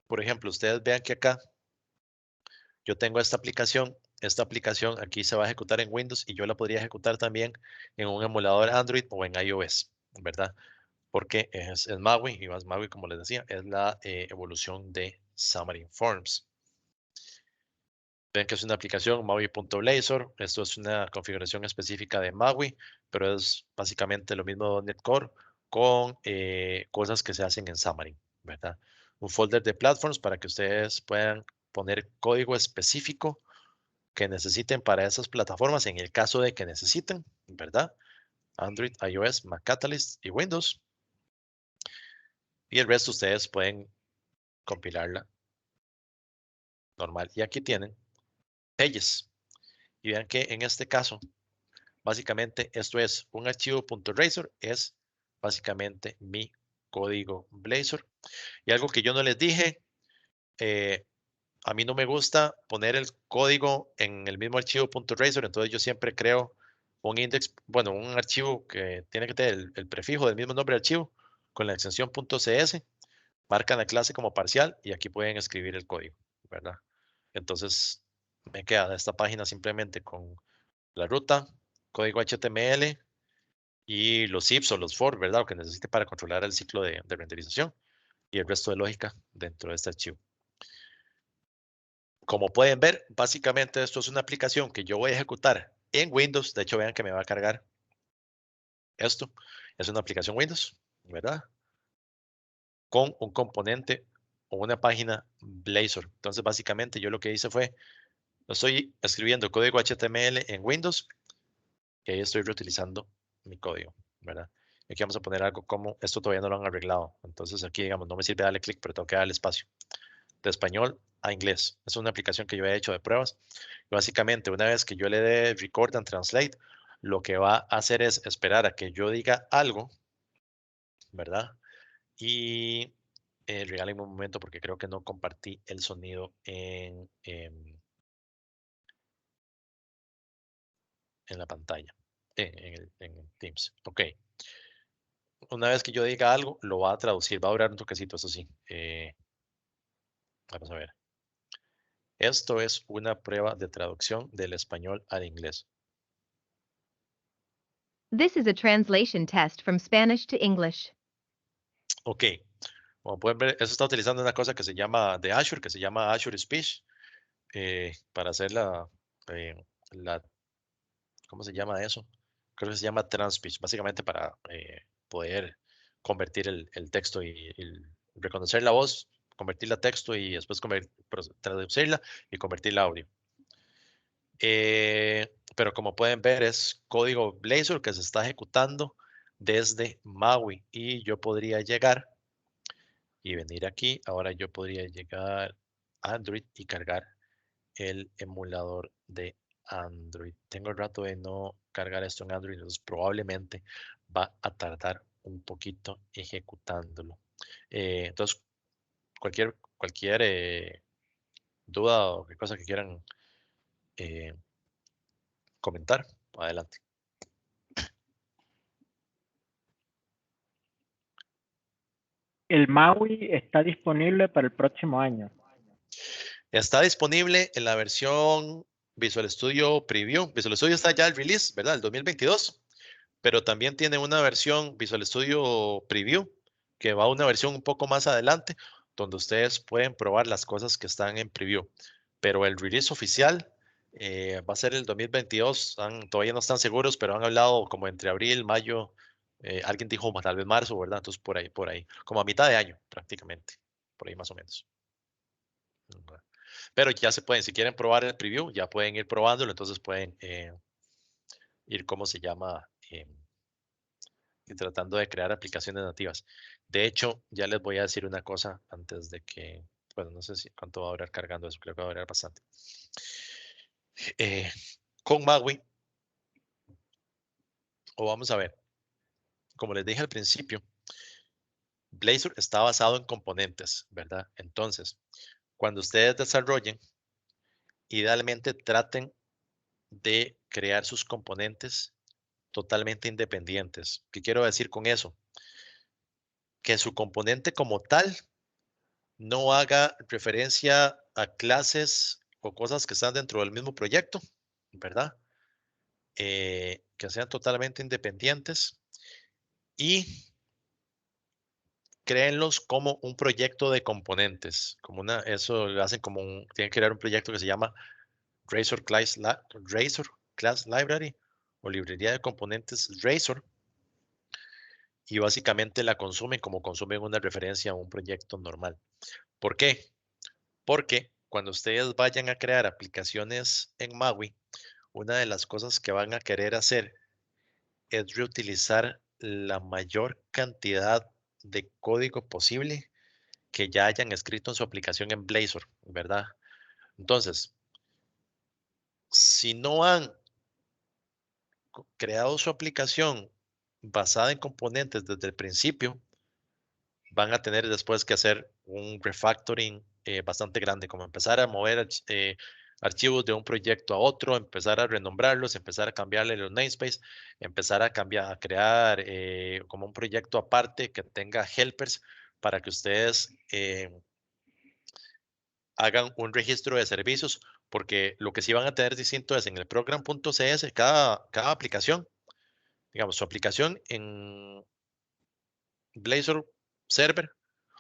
por ejemplo, ustedes vean que acá yo tengo esta aplicación aquí se va a ejecutar en Windows y yo la podría ejecutar también en un emulador Android o en iOS, ¿verdad? Porque es Maui, y más Maui, como les decía, es la evolución de Xamarin Forms. Ven que es una aplicación Maui.blazor. Esto es una configuración específica de Maui, pero es básicamente lo mismo de .NET Core con cosas que se hacen en Xamarin, ¿verdad? Un folder de platforms para que ustedes puedan poner código específico que necesiten para esas plataformas en el caso de que necesiten, ¿verdad? Android, iOS, Mac Catalyst y Windows. Y el resto ustedes pueden compilarla normal. Y aquí tienen Pages. Y vean que en este caso, básicamente esto es un archivo .razor, es básicamente mi código Blazor. Y algo que yo no les dije, a mí no me gusta poner el código en el mismo archivo .razor, entonces yo siempre creo un index, bueno, un archivo que tiene que tener el prefijo del mismo nombre de archivo con la extensión .cs, marcan la clase como parcial y aquí pueden escribir el código, ¿verdad? Entonces me queda esta página simplemente con la ruta, código HTML y los ifs o los for, ¿verdad? Lo que necesite para controlar el ciclo de renderización y el resto de lógica dentro de este archivo. Como pueden ver, básicamente esto es una aplicación que yo voy a ejecutar en Windows. De hecho, vean que me va a cargar esto. Es una aplicación Windows, ¿verdad? Con un componente o una página Blazor. Entonces, básicamente yo lo que hice fue, estoy escribiendo código HTML en Windows y ahí estoy reutilizando mi código, ¿verdad? Aquí vamos a poner algo como, esto todavía no lo han arreglado. Entonces aquí, digamos, no me sirve darle clic, pero tengo que darle espacio. De español a inglés. Es una aplicación que yo he hecho de pruebas. Y básicamente, una vez que yo le dé record and translate, lo que va a hacer es esperar a que yo diga algo, ¿verdad? Y regálenme un momento porque creo que no compartí el sonido en la pantalla, en Teams. Ok. Una vez que yo diga algo, lo va a traducir. Va a durar un toquecito, eso sí. Vamos a ver. Esto es una prueba de traducción del español al inglés. This is a translation test from Spanish to English. Ok, como pueden ver, eso está utilizando una cosa que se llama de Azure, que se llama Azure Speech, para hacer la ¿cómo se llama eso? Creo que se llama transpeach, básicamente para poder convertir el texto y reconocer la voz, convertirla a texto y después traducirla y convertirla a audio. Pero como pueden ver es código Blazor que se está ejecutando desde MAUI y yo podría llegar y venir aquí. Ahora yo podría llegar a Android y cargar el emulador de Android. Tengo el rato de no cargar esto en Android, entonces probablemente va a tardar un poquito ejecutándolo. Entonces, cualquier duda o qué cosa que quieran comentar, adelante. El MAUI está disponible para el próximo año. Está disponible en la versión Visual Studio Preview. Visual Studio está ya el release, ¿verdad? El 2022. Pero también tiene una versión Visual Studio Preview, que va a una versión un poco más adelante, donde ustedes pueden probar las cosas que están en preview. Pero el release oficial va a ser el 2022. Todavía no están seguros, pero han hablado como entre abril, mayo, alguien dijo tal vez marzo, ¿verdad? Entonces por ahí, como a mitad de año prácticamente, por ahí más o menos. Pero ya se pueden, si quieren probar el preview, ya pueden ir probándolo, entonces pueden ir, ¿cómo se llama? Y tratando de crear aplicaciones nativas. De hecho, ya les voy a decir una cosa antes de que, bueno, no sé si cuánto va a durar cargando eso, creo que va a durar bastante. Con MAUI, o vamos a ver, como les dije al principio, Blazor está basado en componentes, ¿verdad? Entonces, cuando ustedes desarrollen, idealmente traten de crear sus componentes totalmente independientes. ¿Qué quiero decir con eso? Que su componente como tal no haga referencia a clases o cosas que están dentro del mismo proyecto, ¿verdad? Que sean totalmente independientes y créenlos como un proyecto de componentes, eso lo hacen tienen que crear un proyecto que se llama Razor Class Library o librería de componentes Razor y básicamente la consumen como consumen una referencia a un proyecto normal. ¿Por qué? Porque cuando ustedes vayan a crear aplicaciones en MAUI, una de las cosas que van a querer hacer es reutilizar la mayor cantidad de código posible que ya hayan escrito en su aplicación en Blazor, ¿verdad? Entonces, si no han creado su aplicación basada en componentes desde el principio, van a tener después que hacer un refactoring bastante grande, como empezar a mover archivos de un proyecto a otro, empezar a renombrarlos, empezar a cambiarle los namespace, empezar a crear como un proyecto aparte que tenga helpers para que ustedes hagan un registro de servicios, porque lo que sí van a tener distinto es en el program.cs, cada aplicación, digamos, su aplicación en Blazor Server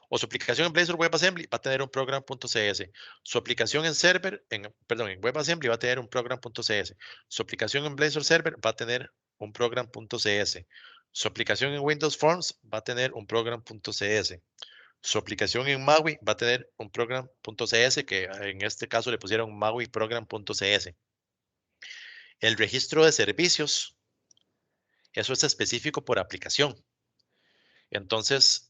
o su aplicación en Blazor WebAssembly va a tener un program.cs. Su aplicación en WebAssembly va a tener un program.cs. Su aplicación en Blazor Server va a tener un program.cs. Su aplicación en Windows Forms va a tener un program.cs. Su aplicación en MAUI va a tener un program.cs que en este caso le pusieron MAUI program.cs. El registro de servicios, eso es específico por aplicación. Entonces,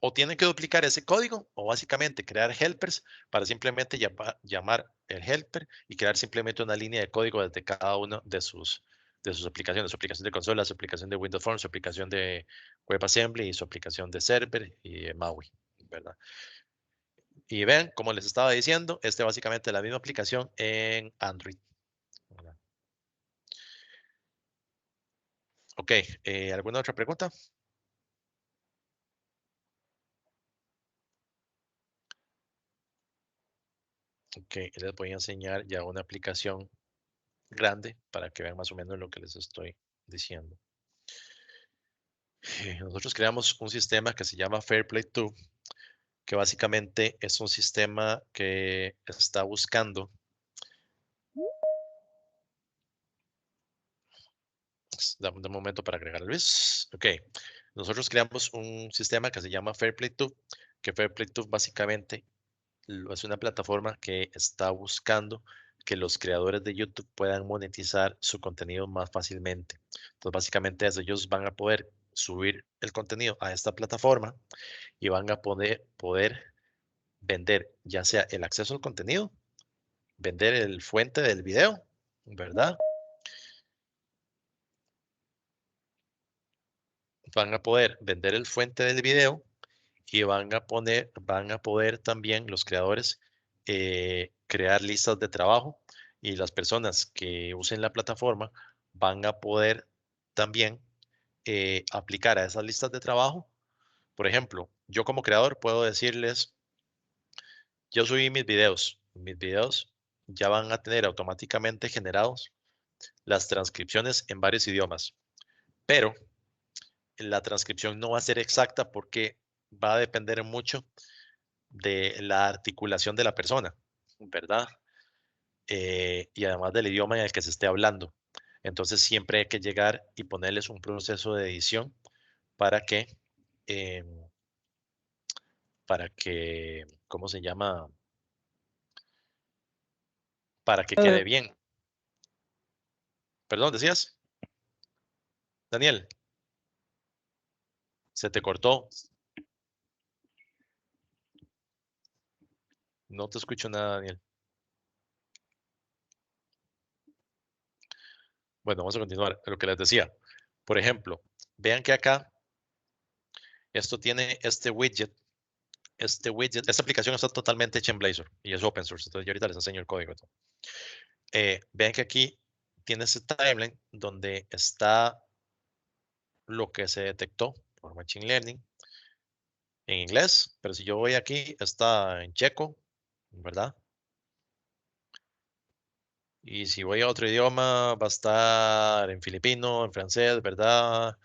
o tienen que duplicar ese código o básicamente crear helpers para simplemente llamar el helper y crear simplemente una línea de código desde cada uno de sus aplicaciones, su aplicación de consola, su aplicación de Windows Forms, su aplicación de WebAssembly y su aplicación de server y de MAUI, ¿verdad? Y ven, como les estaba diciendo, básicamente es la misma aplicación en Android, ¿verdad? Ok, ¿alguna otra pregunta? Ok, les voy a enseñar ya una aplicación grande para que vean más o menos lo que les estoy diciendo. Nosotros creamos un sistema que se llama Fairplay 2, que básicamente es un sistema que está buscando tasks. Dame un momento para agregar a Luis. Ok. Nosotros creamos un sistema que se llama FairPlayTube, que FairPlayTube básicamente es una plataforma que está buscando que los creadores de YouTube puedan monetizar su contenido más fácilmente. Entonces, básicamente eso, ellos van a poder subir el contenido a esta plataforma y van a poder vender ya sea el acceso al contenido, vender el fuente del video, ¿verdad? Van a poder vender el fuente del video y van a poder también los creadores crear listas de trabajo y las personas que usen la plataforma van a poder también aplicar a esas listas de trabajo. Por ejemplo, yo como creador puedo decirles, yo subí mis videos ya van a tener automáticamente generados las transcripciones en varios idiomas, pero la transcripción no va a ser exacta porque va a depender mucho de la articulación de la persona, ¿verdad? Y además del idioma en el que se esté hablando. Entonces siempre hay que llegar y ponerles un proceso de edición para que, eh, ¿cómo se llama? Para que quede bien. Perdón, decías, Daniel, se te cortó. No te escucho nada, Daniel. Bueno, vamos a continuar. Lo que les decía. Por ejemplo, vean que acá esto tiene este widget. Esta aplicación está totalmente hecha en Blazor y es open source. Entonces yo ahorita les enseño el código. Vean que aquí tiene ese timeline donde está lo que se detectó por Machine Learning en inglés, pero si yo voy aquí, está en checo, ¿verdad? Y si voy a otro idioma, va a estar en filipino, en francés, ¿verdad?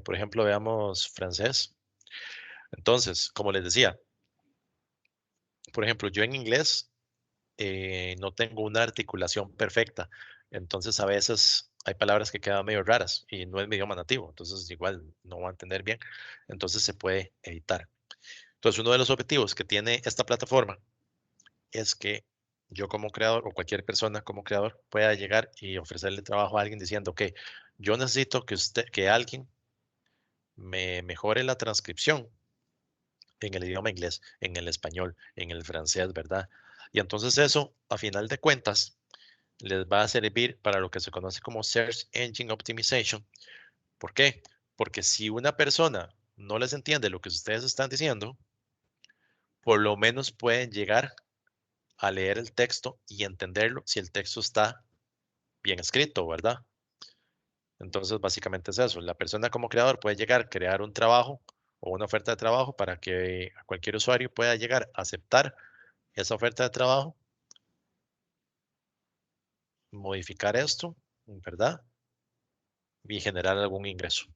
Por ejemplo, veamos francés. Entonces, como les decía, por ejemplo, yo en inglés no tengo una articulación perfecta. Entonces, a veces hay palabras que quedan medio raras y no es mi idioma nativo. Entonces, igual no va a entender bien. Entonces, se puede editar. Entonces, uno de los objetivos que tiene esta plataforma es que yo como creador o cualquier persona como creador pueda llegar y ofrecerle trabajo a alguien diciendo que yo necesito que alguien me mejore la transcripción en el idioma inglés, en el español, en el francés, ¿verdad? Y entonces eso, a final de cuentas, les va a servir para lo que se conoce como Search Engine Optimization. ¿Por qué? Porque si una persona no les entiende lo que ustedes están diciendo, por lo menos pueden llegar a leer el texto y entenderlo si el texto está bien escrito, ¿verdad? Entonces, básicamente es eso. La persona como creador puede llegar a crear un trabajo o una oferta de trabajo para que cualquier usuario pueda llegar a aceptar esa oferta de trabajo, modificar esto, ¿verdad? Y generar algún ingreso.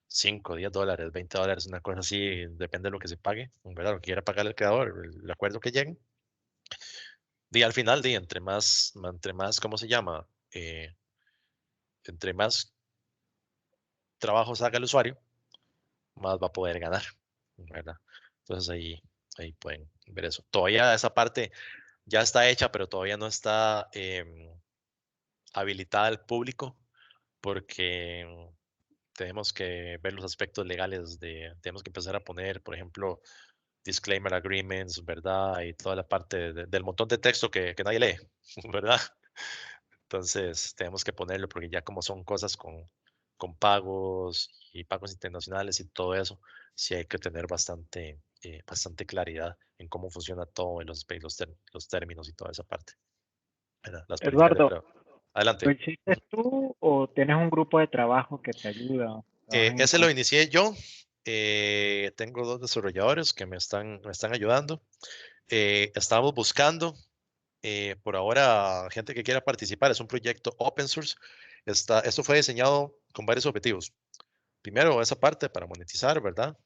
5, 10 dólares, 20 dólares, una cosa así, depende de lo que se pague, ¿verdad? Lo que quiera pagar el creador, el acuerdo que lleguen. Y al final, entre más, ¿cómo se llama? Entre más trabajos haga el usuario, más va a poder ganar, ¿verdad? Entonces ahí pueden ver eso. Todavía esa parte ya está hecha, pero todavía no está habilitada al público porque tenemos que ver los aspectos legales tenemos que empezar a poner, por ejemplo, disclaimer agreements, ¿verdad? Y toda la parte del montón de texto que nadie lee, ¿verdad? Entonces tenemos que ponerlo porque ya como son cosas con pagos y pagos internacionales y todo eso, sí hay que tener bastante claridad en cómo funciona todo, los términos y toda esa parte, ¿verdad? Las políticas de Eduardo, prueba. ¿lo Adelante. hiciste tú o tienes un grupo de trabajo que te ayuda? ¿Trabajan en Ese lo conjunto? inicié yo. Tengo 2 desarrolladores que me están ayudando. Estamos buscando por ahora gente que quiera participar. Es un proyecto open source. Esto fue diseñado con varios objetivos. Primero, esa parte para monetizar, ¿verdad?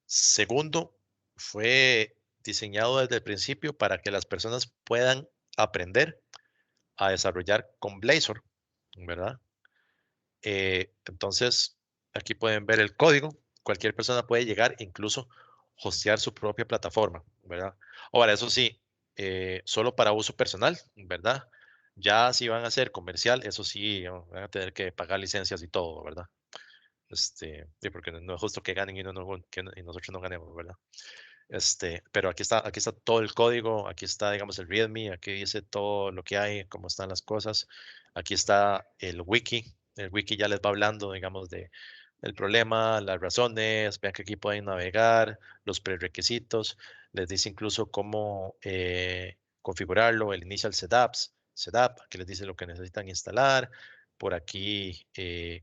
Segundo, fue diseñado desde el principio para que las personas puedan aprender a desarrollar con Blazor, ¿verdad? Entonces, aquí pueden ver el código. Cualquier persona puede llegar, incluso hostear su propia plataforma, ¿verdad? Ahora, eso sí, solo para uso personal, ¿verdad? Ya si van a hacer comercial, eso sí, ¿no? Van a tener que pagar licencias y todo, ¿verdad? Sí, porque no es justo que ganen y, y nosotros no ganemos, ¿verdad? Pero aquí está todo el código, aquí está, digamos, el README, aquí dice todo lo que hay, cómo están las cosas. Aquí está el wiki ya les va hablando, digamos, del problema, las razones, vean que aquí pueden navegar, los prerequisitos, les dice incluso cómo configurarlo, el initial setup, que les dice lo que necesitan instalar. Por aquí,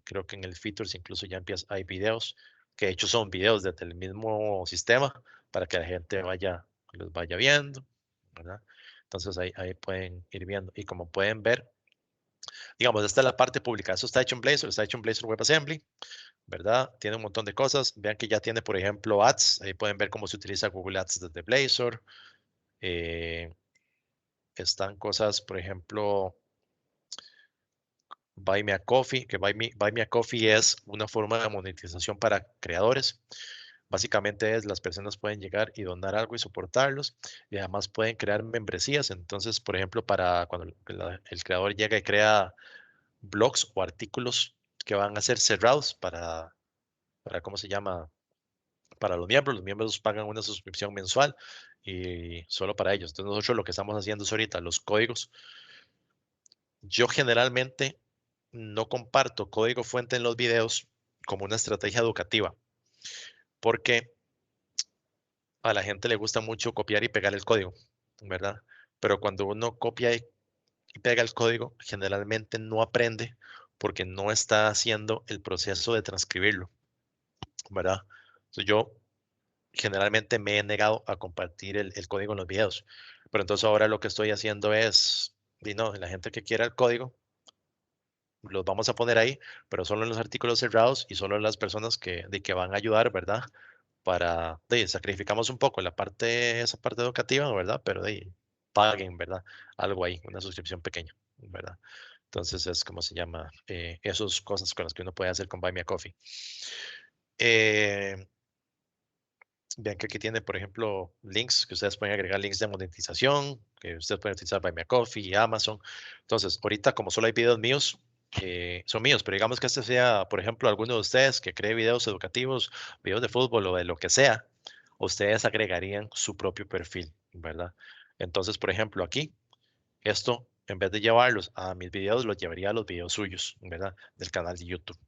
creo que en el features incluso ya hay videos, que de hecho son videos desde el mismo sistema para que la gente los vaya viendo, ¿verdad? Entonces ahí pueden ir viendo. Y como pueden ver, digamos, esta es la parte pública. Eso está hecho en Blazor WebAssembly, ¿verdad? Tiene un montón de cosas. Vean que ya tiene, por ejemplo, ads. Ahí pueden ver cómo se utiliza Google Ads desde Blazor. Están cosas, por ejemplo, Buy Me a Coffee, que Buy Me a Coffee es una forma de monetización para creadores. Básicamente es las personas pueden llegar y donar algo y soportarlos y además pueden crear membresías. Entonces, por ejemplo, para cuando el creador llega y crea blogs o artículos que van a ser cerrados ¿cómo se llama? Para los miembros pagan una suscripción mensual y solo para ellos. Entonces nosotros lo que estamos haciendo es ahorita los códigos. Yo generalmente no comparto código fuente en los videos como una estrategia educativa, porque a la gente le gusta mucho copiar y pegar el código, ¿verdad? Pero cuando uno copia y pega el código, generalmente no aprende porque no está haciendo el proceso de transcribirlo, ¿verdad? Entonces yo generalmente me he negado a compartir el código en los videos, pero entonces ahora lo que estoy haciendo es, y no, la gente que quiera el código, los vamos a poner ahí, pero solo en los artículos cerrados y solo en las personas que van a ayudar, ¿verdad? Sacrificamos un poco esa parte educativa, ¿verdad? Pero paguen, ¿verdad? Algo ahí, una suscripción pequeña, ¿verdad? Entonces es como se llama, esas cosas con las que uno puede hacer con Buy Me a Coffee. Eh, Vean que aquí tiene, por ejemplo, links, que ustedes pueden agregar links de monetización, que ustedes pueden utilizar Buy Me a Coffee y Amazon. Entonces, ahorita como solo hay videos míos, son míos, pero digamos que este sea, por ejemplo, alguno de ustedes que cree videos educativos, videos de fútbol o de lo que sea, ustedes agregarían su propio perfil, ¿verdad? Entonces, por ejemplo, aquí, esto, en vez de llevarlos a mis videos, los llevaría a los videos suyos, ¿verdad? Del canal de YouTube.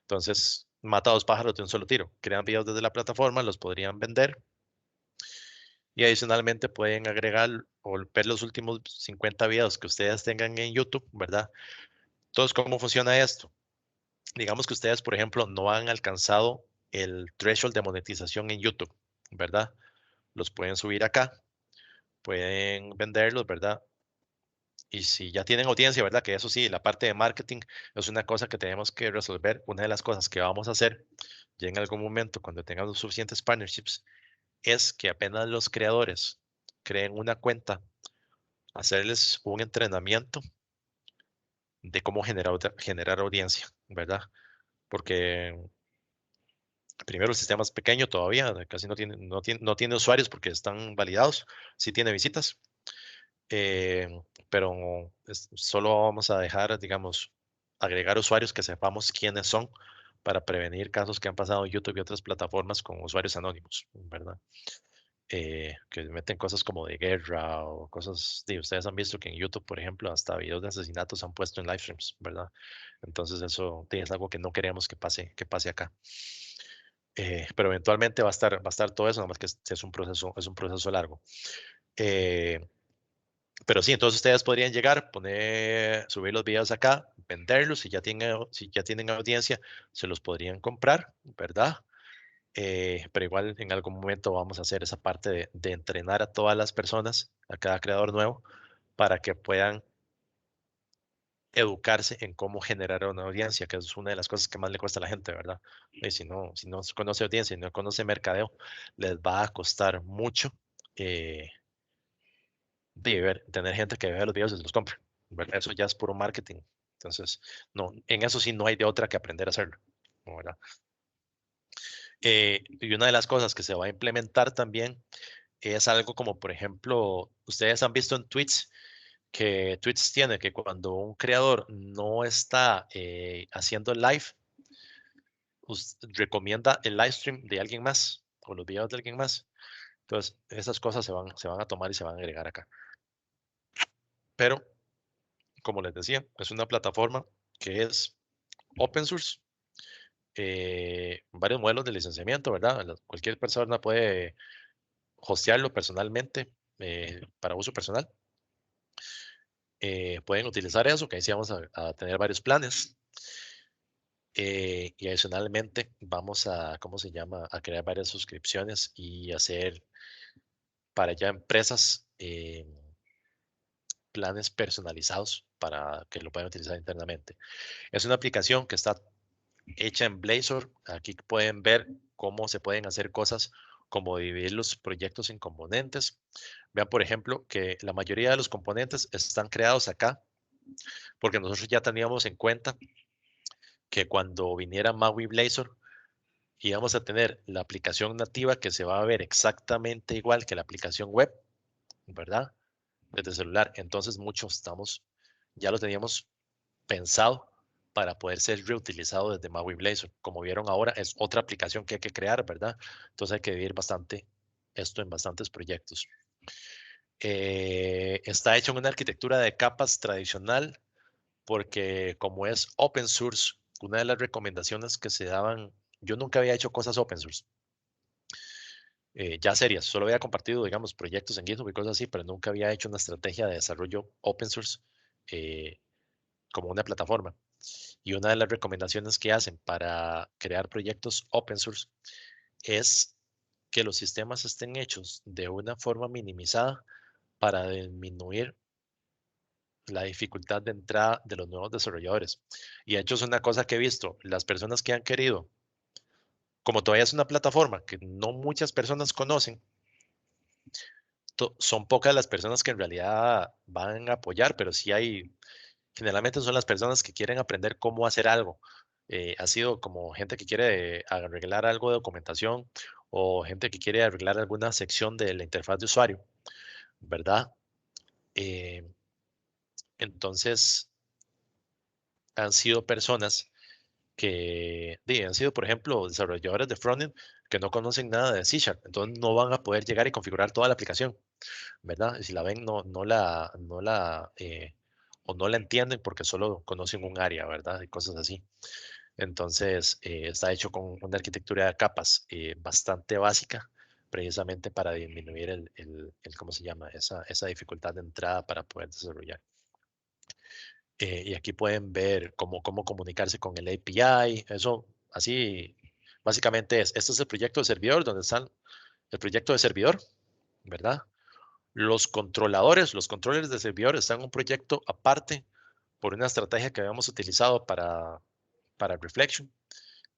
Entonces, mata a dos pájaros de un solo tiro. Crean videos desde la plataforma, los podrían vender y adicionalmente pueden agregar o ver los últimos 50 videos que ustedes tengan en YouTube, ¿verdad? Entonces, ¿cómo funciona esto? Digamos que ustedes, por ejemplo, no han alcanzado el threshold de monetización en YouTube, ¿verdad? Los pueden subir acá, pueden venderlos, ¿verdad? Y si ya tienen audiencia, ¿verdad? Que eso sí, la parte de marketing es una cosa que tenemos que resolver. Una de las cosas que vamos a hacer ya en algún momento, cuando tengamos suficientes partnerships, es que apenas los creadores creen una cuenta, hacerles un entrenamiento de cómo generar audiencia, ¿verdad? Porque primero el sistema es pequeño todavía, casi no tiene usuarios porque están validados, sí tiene visitas, pero solo vamos a dejar, digamos, agregar usuarios que sepamos quiénes son para prevenir casos que han pasado en YouTube y otras plataformas con usuarios anónimos, ¿verdad? Que meten cosas como de guerra o cosas, ustedes han visto que en YouTube, por ejemplo, hasta videos de asesinatos han puesto en live streams, ¿verdad? Entonces eso es algo que no queremos que pase acá. Pero eventualmente va a estar todo eso, nomás que es un proceso largo. Pero sí, entonces ustedes podrían llegar, subir los videos acá, venderlos, si ya tienen audiencia, se los podrían comprar, ¿verdad? Pero igual en algún momento vamos a hacer esa parte de entrenar a todas las personas, a cada creador nuevo, para que puedan educarse en cómo generar una audiencia, que es una de las cosas que más le cuesta a la gente, ¿verdad? Y si no conoce audiencia y no conoce mercadeo, les va a costar mucho eh, tener gente que vea los videos y se los compre, ¿verdad? Eso ya es puro marketing, Entonces, no, en eso sí no hay de otra que aprender a hacerlo, ¿verdad? Y una de las cosas que se va a implementar también es algo como, por ejemplo, ustedes han visto en Twitch que Twitch tiene que cuando un creador no está haciendo live, recomienda el live stream de alguien más o los videos de alguien más. Entonces, esas cosas se van a tomar y se van a agregar acá. Pero, como les decía, es una plataforma que es open source. Varios modelos de licenciamiento, ¿verdad? Cualquier persona puede hostearlo personalmente para uso personal. Pueden utilizar eso, que ahí sí vamos a tener varios planes. Y adicionalmente vamos a, ¿cómo se llama? A crear varias suscripciones y hacer para ya empresas planes personalizados para que lo puedan utilizar internamente. Es una aplicación que está hecha en Blazor. Aquí pueden ver cómo se pueden hacer cosas como dividir los proyectos en componentes. Vean, por ejemplo, que la mayoría de los componentes están creados acá porque nosotros ya teníamos en cuenta que cuando viniera Maui Blazor íbamos a tener la aplicación nativa que se va a ver exactamente igual que la aplicación web, ¿verdad? Desde celular. Entonces ya lo teníamos pensado para poder ser reutilizado desde Maui Blazor. Como vieron ahora, es otra aplicación que hay que crear, ¿verdad? Entonces hay que dividir esto en bastantes proyectos. Está hecho en una arquitectura de capas tradicional porque como es open source, una de las recomendaciones que se daban, yo nunca había hecho cosas open source, ya serias, solo había compartido, digamos, proyectos en GitHub y cosas así, pero nunca había hecho una estrategia de desarrollo open source como una plataforma. Y una de las recomendaciones que hacen para crear proyectos open source es que los sistemas estén hechos de una forma minimizada para disminuir la dificultad de entrada de los nuevos desarrolladores. Y de hecho es una cosa que he visto, las personas que han querido, como todavía es una plataforma que no muchas personas conocen, son pocas las personas que en realidad van a apoyar, pero sí hay, generalmente son las personas que quieren aprender cómo hacer algo. Ha sido como gente que quiere arreglar algo de documentación o gente que quiere arreglar alguna sección de la interfaz de usuario, ¿verdad? Eh, entonces, han sido personas que han sido, por ejemplo, desarrolladores de frontend que no conocen nada de C#, entonces no van a poder llegar y configurar toda la aplicación, ¿verdad? Y si la ven, o no la entienden porque solo conocen un área, ¿verdad? Y cosas así. Entonces, está hecho con una arquitectura de capas bastante básica, precisamente para disminuir ¿cómo se llama? Esa dificultad de entrada para poder desarrollar. Y aquí pueden ver cómo comunicarse con el API. Eso, así, básicamente este es el proyecto de servidor, donde están el proyecto de servidor, ¿verdad? Los controllers de servidor están en un proyecto aparte por una estrategia que habíamos utilizado para Reflection,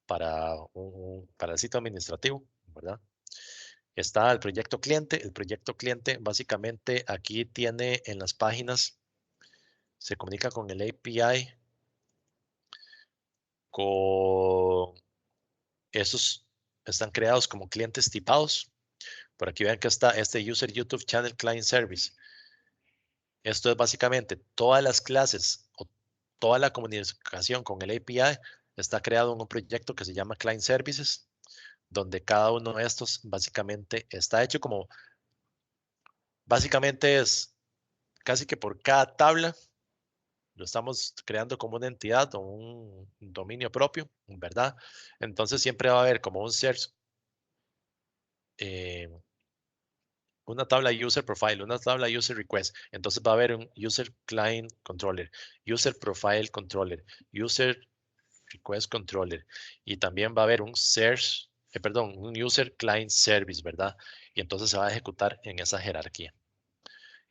para el sitio administrativo, ¿verdad? Está el proyecto cliente. El proyecto cliente básicamente aquí tiene en las páginas, se comunica con el API, con esos están creados como clientes tipados. Por aquí ven que está este User YouTube Channel Client Service. Esto es básicamente todas las clases o toda la comunicación con el API está creado en un proyecto que se llama Client Services, donde cada uno de estos básicamente está hecho como, básicamente es casi que por cada tabla, lo estamos creando como una entidad o un dominio propio, ¿verdad? Entonces siempre va a haber como un search, una tabla user profile, una tabla user request. Entonces va a haber un user client controller, user profile controller, user request controller y también va a haber un search, un user client service, ¿verdad? Y entonces se va a ejecutar en esa jerarquía.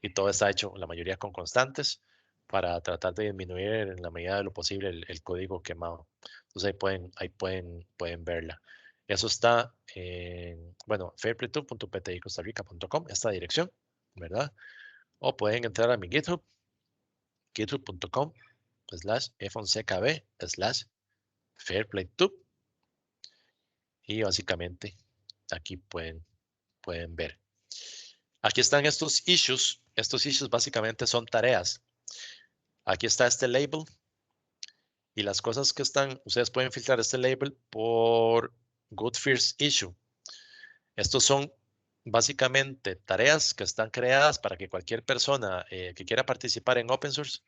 Y todo está hecho, la mayoría con constantes, para tratar de disminuir en la medida de lo posible el código quemado. Entonces pueden verla. Eso está en, bueno, fairplaytube.pticostarrica.com, esta dirección, ¿verdad? O pueden entrar a mi GitHub, github.com /f11kb/fairplay2. Y básicamente aquí pueden ver. Aquí están estos issues. Estos issues básicamente son tareas. Aquí está este label. Y las cosas que están, ustedes pueden filtrar este label por Good First Issue. Estos son básicamente tareas que están creadas para que cualquier persona que quiera participar en open source,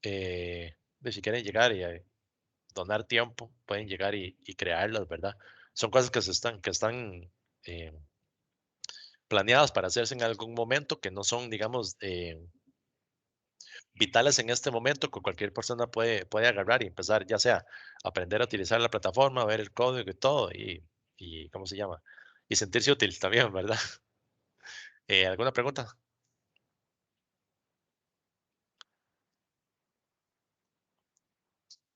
si quieren llegar y donar tiempo, pueden llegar y crearlas, ¿verdad? Son cosas que están planeadas para hacerse en algún momento, que no son, digamos, vitales en este momento, que cualquier persona puede agarrar y empezar, ya sea aprender a utilizar la plataforma, ver el código y todo, y ¿cómo se llama? Y sentirse útil también, ¿verdad? ¿Alguna pregunta?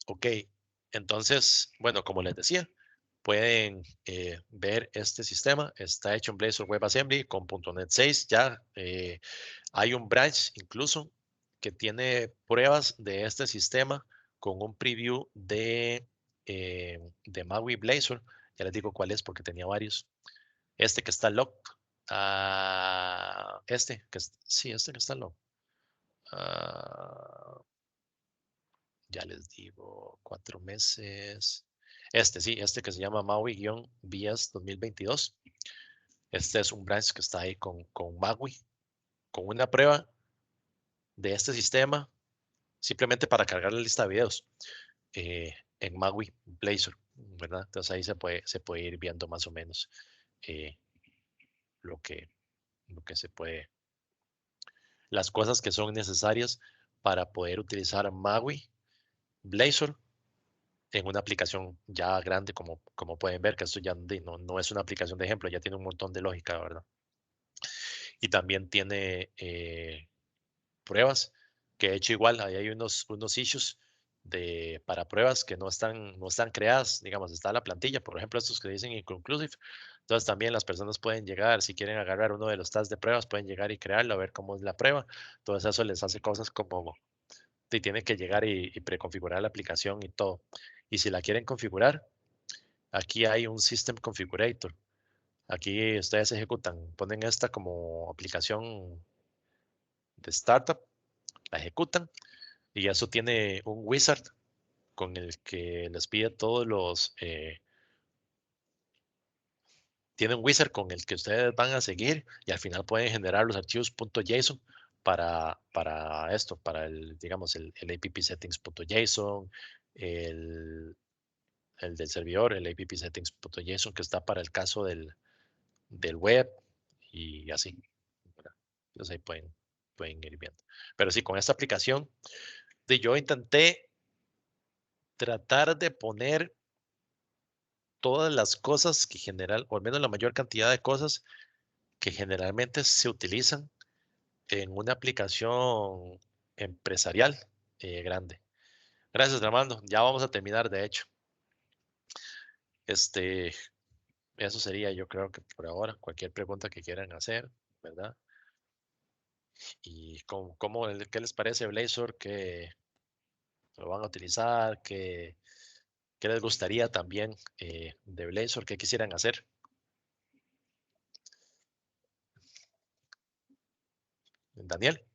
Ok, entonces, bueno, como les decía, pueden ver este sistema. Está hecho en Blazor WebAssembly con .NET 6. Ya hay un branch incluso que tiene pruebas de este sistema con un preview de MAUI Blazor. Ya les digo cuál es porque tenía varios. Este que está locked. Sí, este que está locked. Ya les digo, 4 meses. Este que se llama MAUI-BS 2022. Este es un branch que está ahí con MAUI, con una prueba de este sistema, simplemente para cargar la lista de videos en MAUI Blazor, ¿verdad? Entonces ahí se puede ir viendo más o menos lo que se puede, las cosas que son necesarias para poder utilizar MAUI Blazor en una aplicación ya grande, como pueden ver, que esto ya no es una aplicación de ejemplo, ya tiene un montón de lógica, ¿verdad? Y también tiene pruebas, que de hecho igual ahí hay unos issues para pruebas que no están creadas, digamos, está la plantilla, por ejemplo, estos que dicen inconclusive. Entonces también las personas pueden llegar, si quieren agarrar uno de los tasks de pruebas, pueden llegar y crearlo, a ver cómo es la prueba. Entonces eso les hace cosas como tienen que llegar y preconfigurar la aplicación y todo. Y si la quieren configurar, aquí hay un System Configurator. Aquí ustedes ejecutan, ponen esta como aplicación de startup, la ejecutan y eso tiene un wizard con el que les pide todos los... tiene un wizard con el que ustedes van a seguir y al final pueden generar los archivos .json para esto, para el, digamos, el app settings.json, el del servidor, el app settings.json que está para el caso del web y así. Entonces ahí pueden ir viendo. Pero sí, con esta aplicación, yo intenté tratar de poner todas las cosas que o al menos la mayor cantidad de cosas que generalmente se utilizan en una aplicación empresarial grande. Gracias, Armando. Ya vamos a terminar, de hecho. Eso sería, yo creo que por ahora, cualquier pregunta que quieran hacer, ¿verdad? Y ¿qué les parece Blazor? ¿Qué lo van a utilizar? ¿Qué les gustaría también de Blazor? ¿Qué quisieran hacer? Daniel.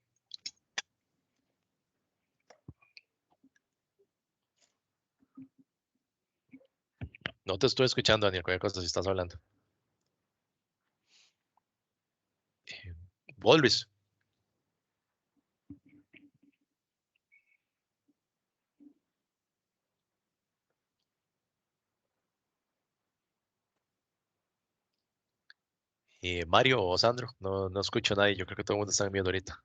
No te estoy escuchando, Daniel, cualquier cosa si estás hablando. Vos, Luis. Mario o Sandro, no escucho a nadie, yo creo que todo el mundo está viendo ahorita.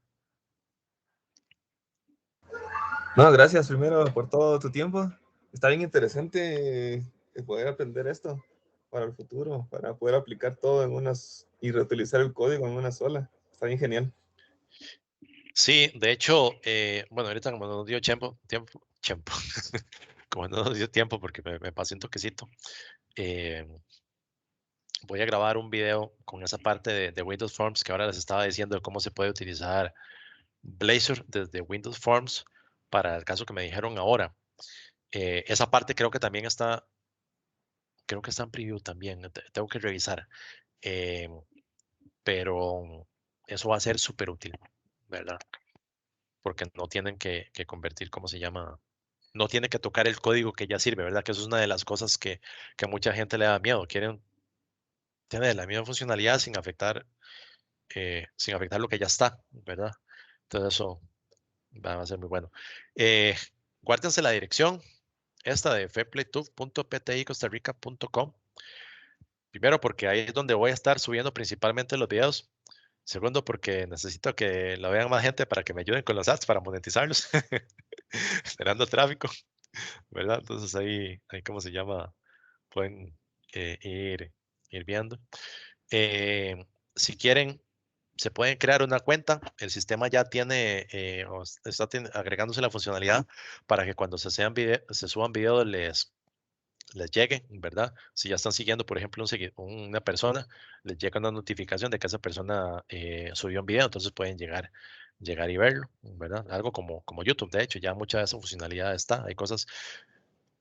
No, gracias primero por todo tu tiempo. Está bien interesante poder aprender esto para el futuro, para poder aplicar todo y reutilizar el código en una sola. Está bien genial. Sí, de hecho, bueno, ahorita como no nos dio tiempo, como no nos dio tiempo porque me pasé un toquecito, voy a grabar un video con esa parte de Windows Forms que ahora les estaba diciendo de cómo se puede utilizar Blazor desde Windows Forms para el caso que me dijeron ahora. Esa parte creo que también está, creo que está en preview también, tengo que revisar. Pero eso va a ser súper útil, ¿verdad? Porque no tienen que convertir, ¿cómo se llama? No tienen que tocar el código que ya sirve, ¿verdad? Que eso es una de las cosas que a mucha gente le da miedo. Quieren tener la misma funcionalidad sin afectar lo que ya está, ¿verdad? Entonces eso va a ser muy bueno. Guárdense la dirección, esta de fairplaytube.pticostarrica.com. Primero porque ahí es donde voy a estar subiendo principalmente los videos. Segundo porque necesito que lo vean más gente para que me ayuden con los ads para monetizarlos, generando tráfico, ¿verdad? Entonces ahí ¿cómo se llama? Pueden ir viendo. Si quieren, se pueden crear una cuenta. El sistema ya tiene, está agregándose la funcionalidad para que cuando se suban videos les llegue, ¿verdad? Si ya están siguiendo, por ejemplo, una persona, les llega una notificación de que esa persona subió un video, entonces pueden llegar y verlo, ¿verdad? Algo como YouTube, de hecho, ya mucha de esa funcionalidad está. Hay cosas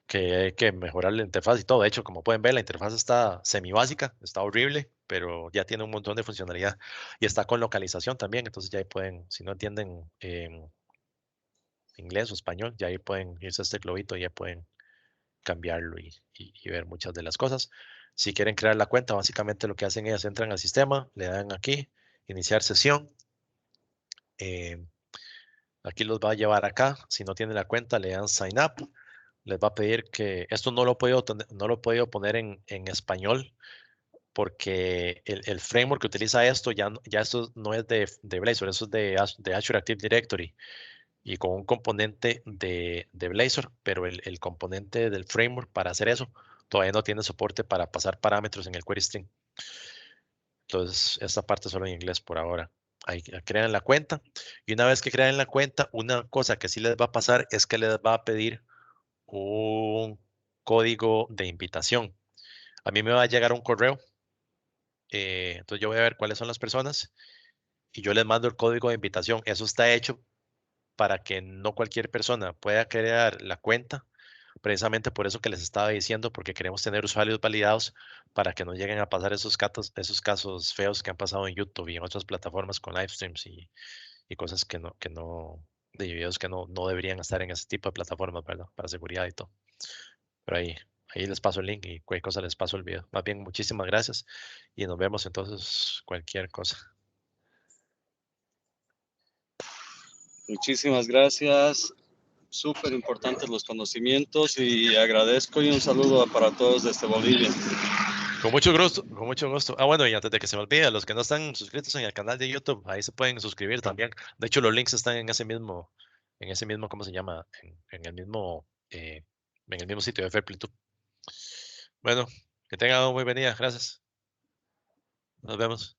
que hay que mejorar la interfaz y todo. De hecho, como pueden ver, la interfaz está semi básica, está horrible, pero ya tiene un montón de funcionalidad y está con localización también. Entonces ya ahí pueden, si no entienden inglés o español, ya ahí pueden irse a este globito y ya pueden cambiarlo y ver muchas de las cosas. Si quieren crear la cuenta, básicamente lo que hacen es entran al sistema, le dan aquí, iniciar sesión. Aquí los va a llevar acá. Si no tienen la cuenta, le dan sign up. Les va a pedir que esto no lo he podido poner en español porque el framework que utiliza esto ya esto no es de Blazor, eso es de Azure Active Directory y con un componente de Blazor, pero el componente del framework para hacer eso todavía no tiene soporte para pasar parámetros en el query string. Entonces, esta parte solo en inglés por ahora. Ahí crean la cuenta y una vez que crean la cuenta, una cosa que sí les va a pasar es que les va a pedir un código de invitación. A mí me va a llegar un correo, entonces yo voy a ver cuáles son las personas y yo les mando el código de invitación. Eso está hecho para que no cualquier persona pueda crear la cuenta, precisamente por eso que les estaba diciendo, porque queremos tener usuarios validados para que no lleguen a pasar esos casos feos que han pasado en YouTube y en otras plataformas con live streams y cosas de videos que no deberían estar en ese tipo de plataformas, ¿verdad? Para seguridad y todo. Pero ahí les paso el link y cualquier cosa les paso el video. Más bien, muchísimas gracias y nos vemos entonces cualquier cosa. Muchísimas gracias. Súper importantes los conocimientos y agradezco y un saludo para todos desde Bolivia. Con mucho gusto, con mucho gusto. Ah, bueno, y antes de que se me olvide, los que no están suscritos en el canal de YouTube, ahí se pueden suscribir también. De hecho, los links están en ese mismo, ¿cómo se llama? En el mismo sitio de FairPlayTube. Bueno, que tengan muy buena día. Gracias. Nos vemos.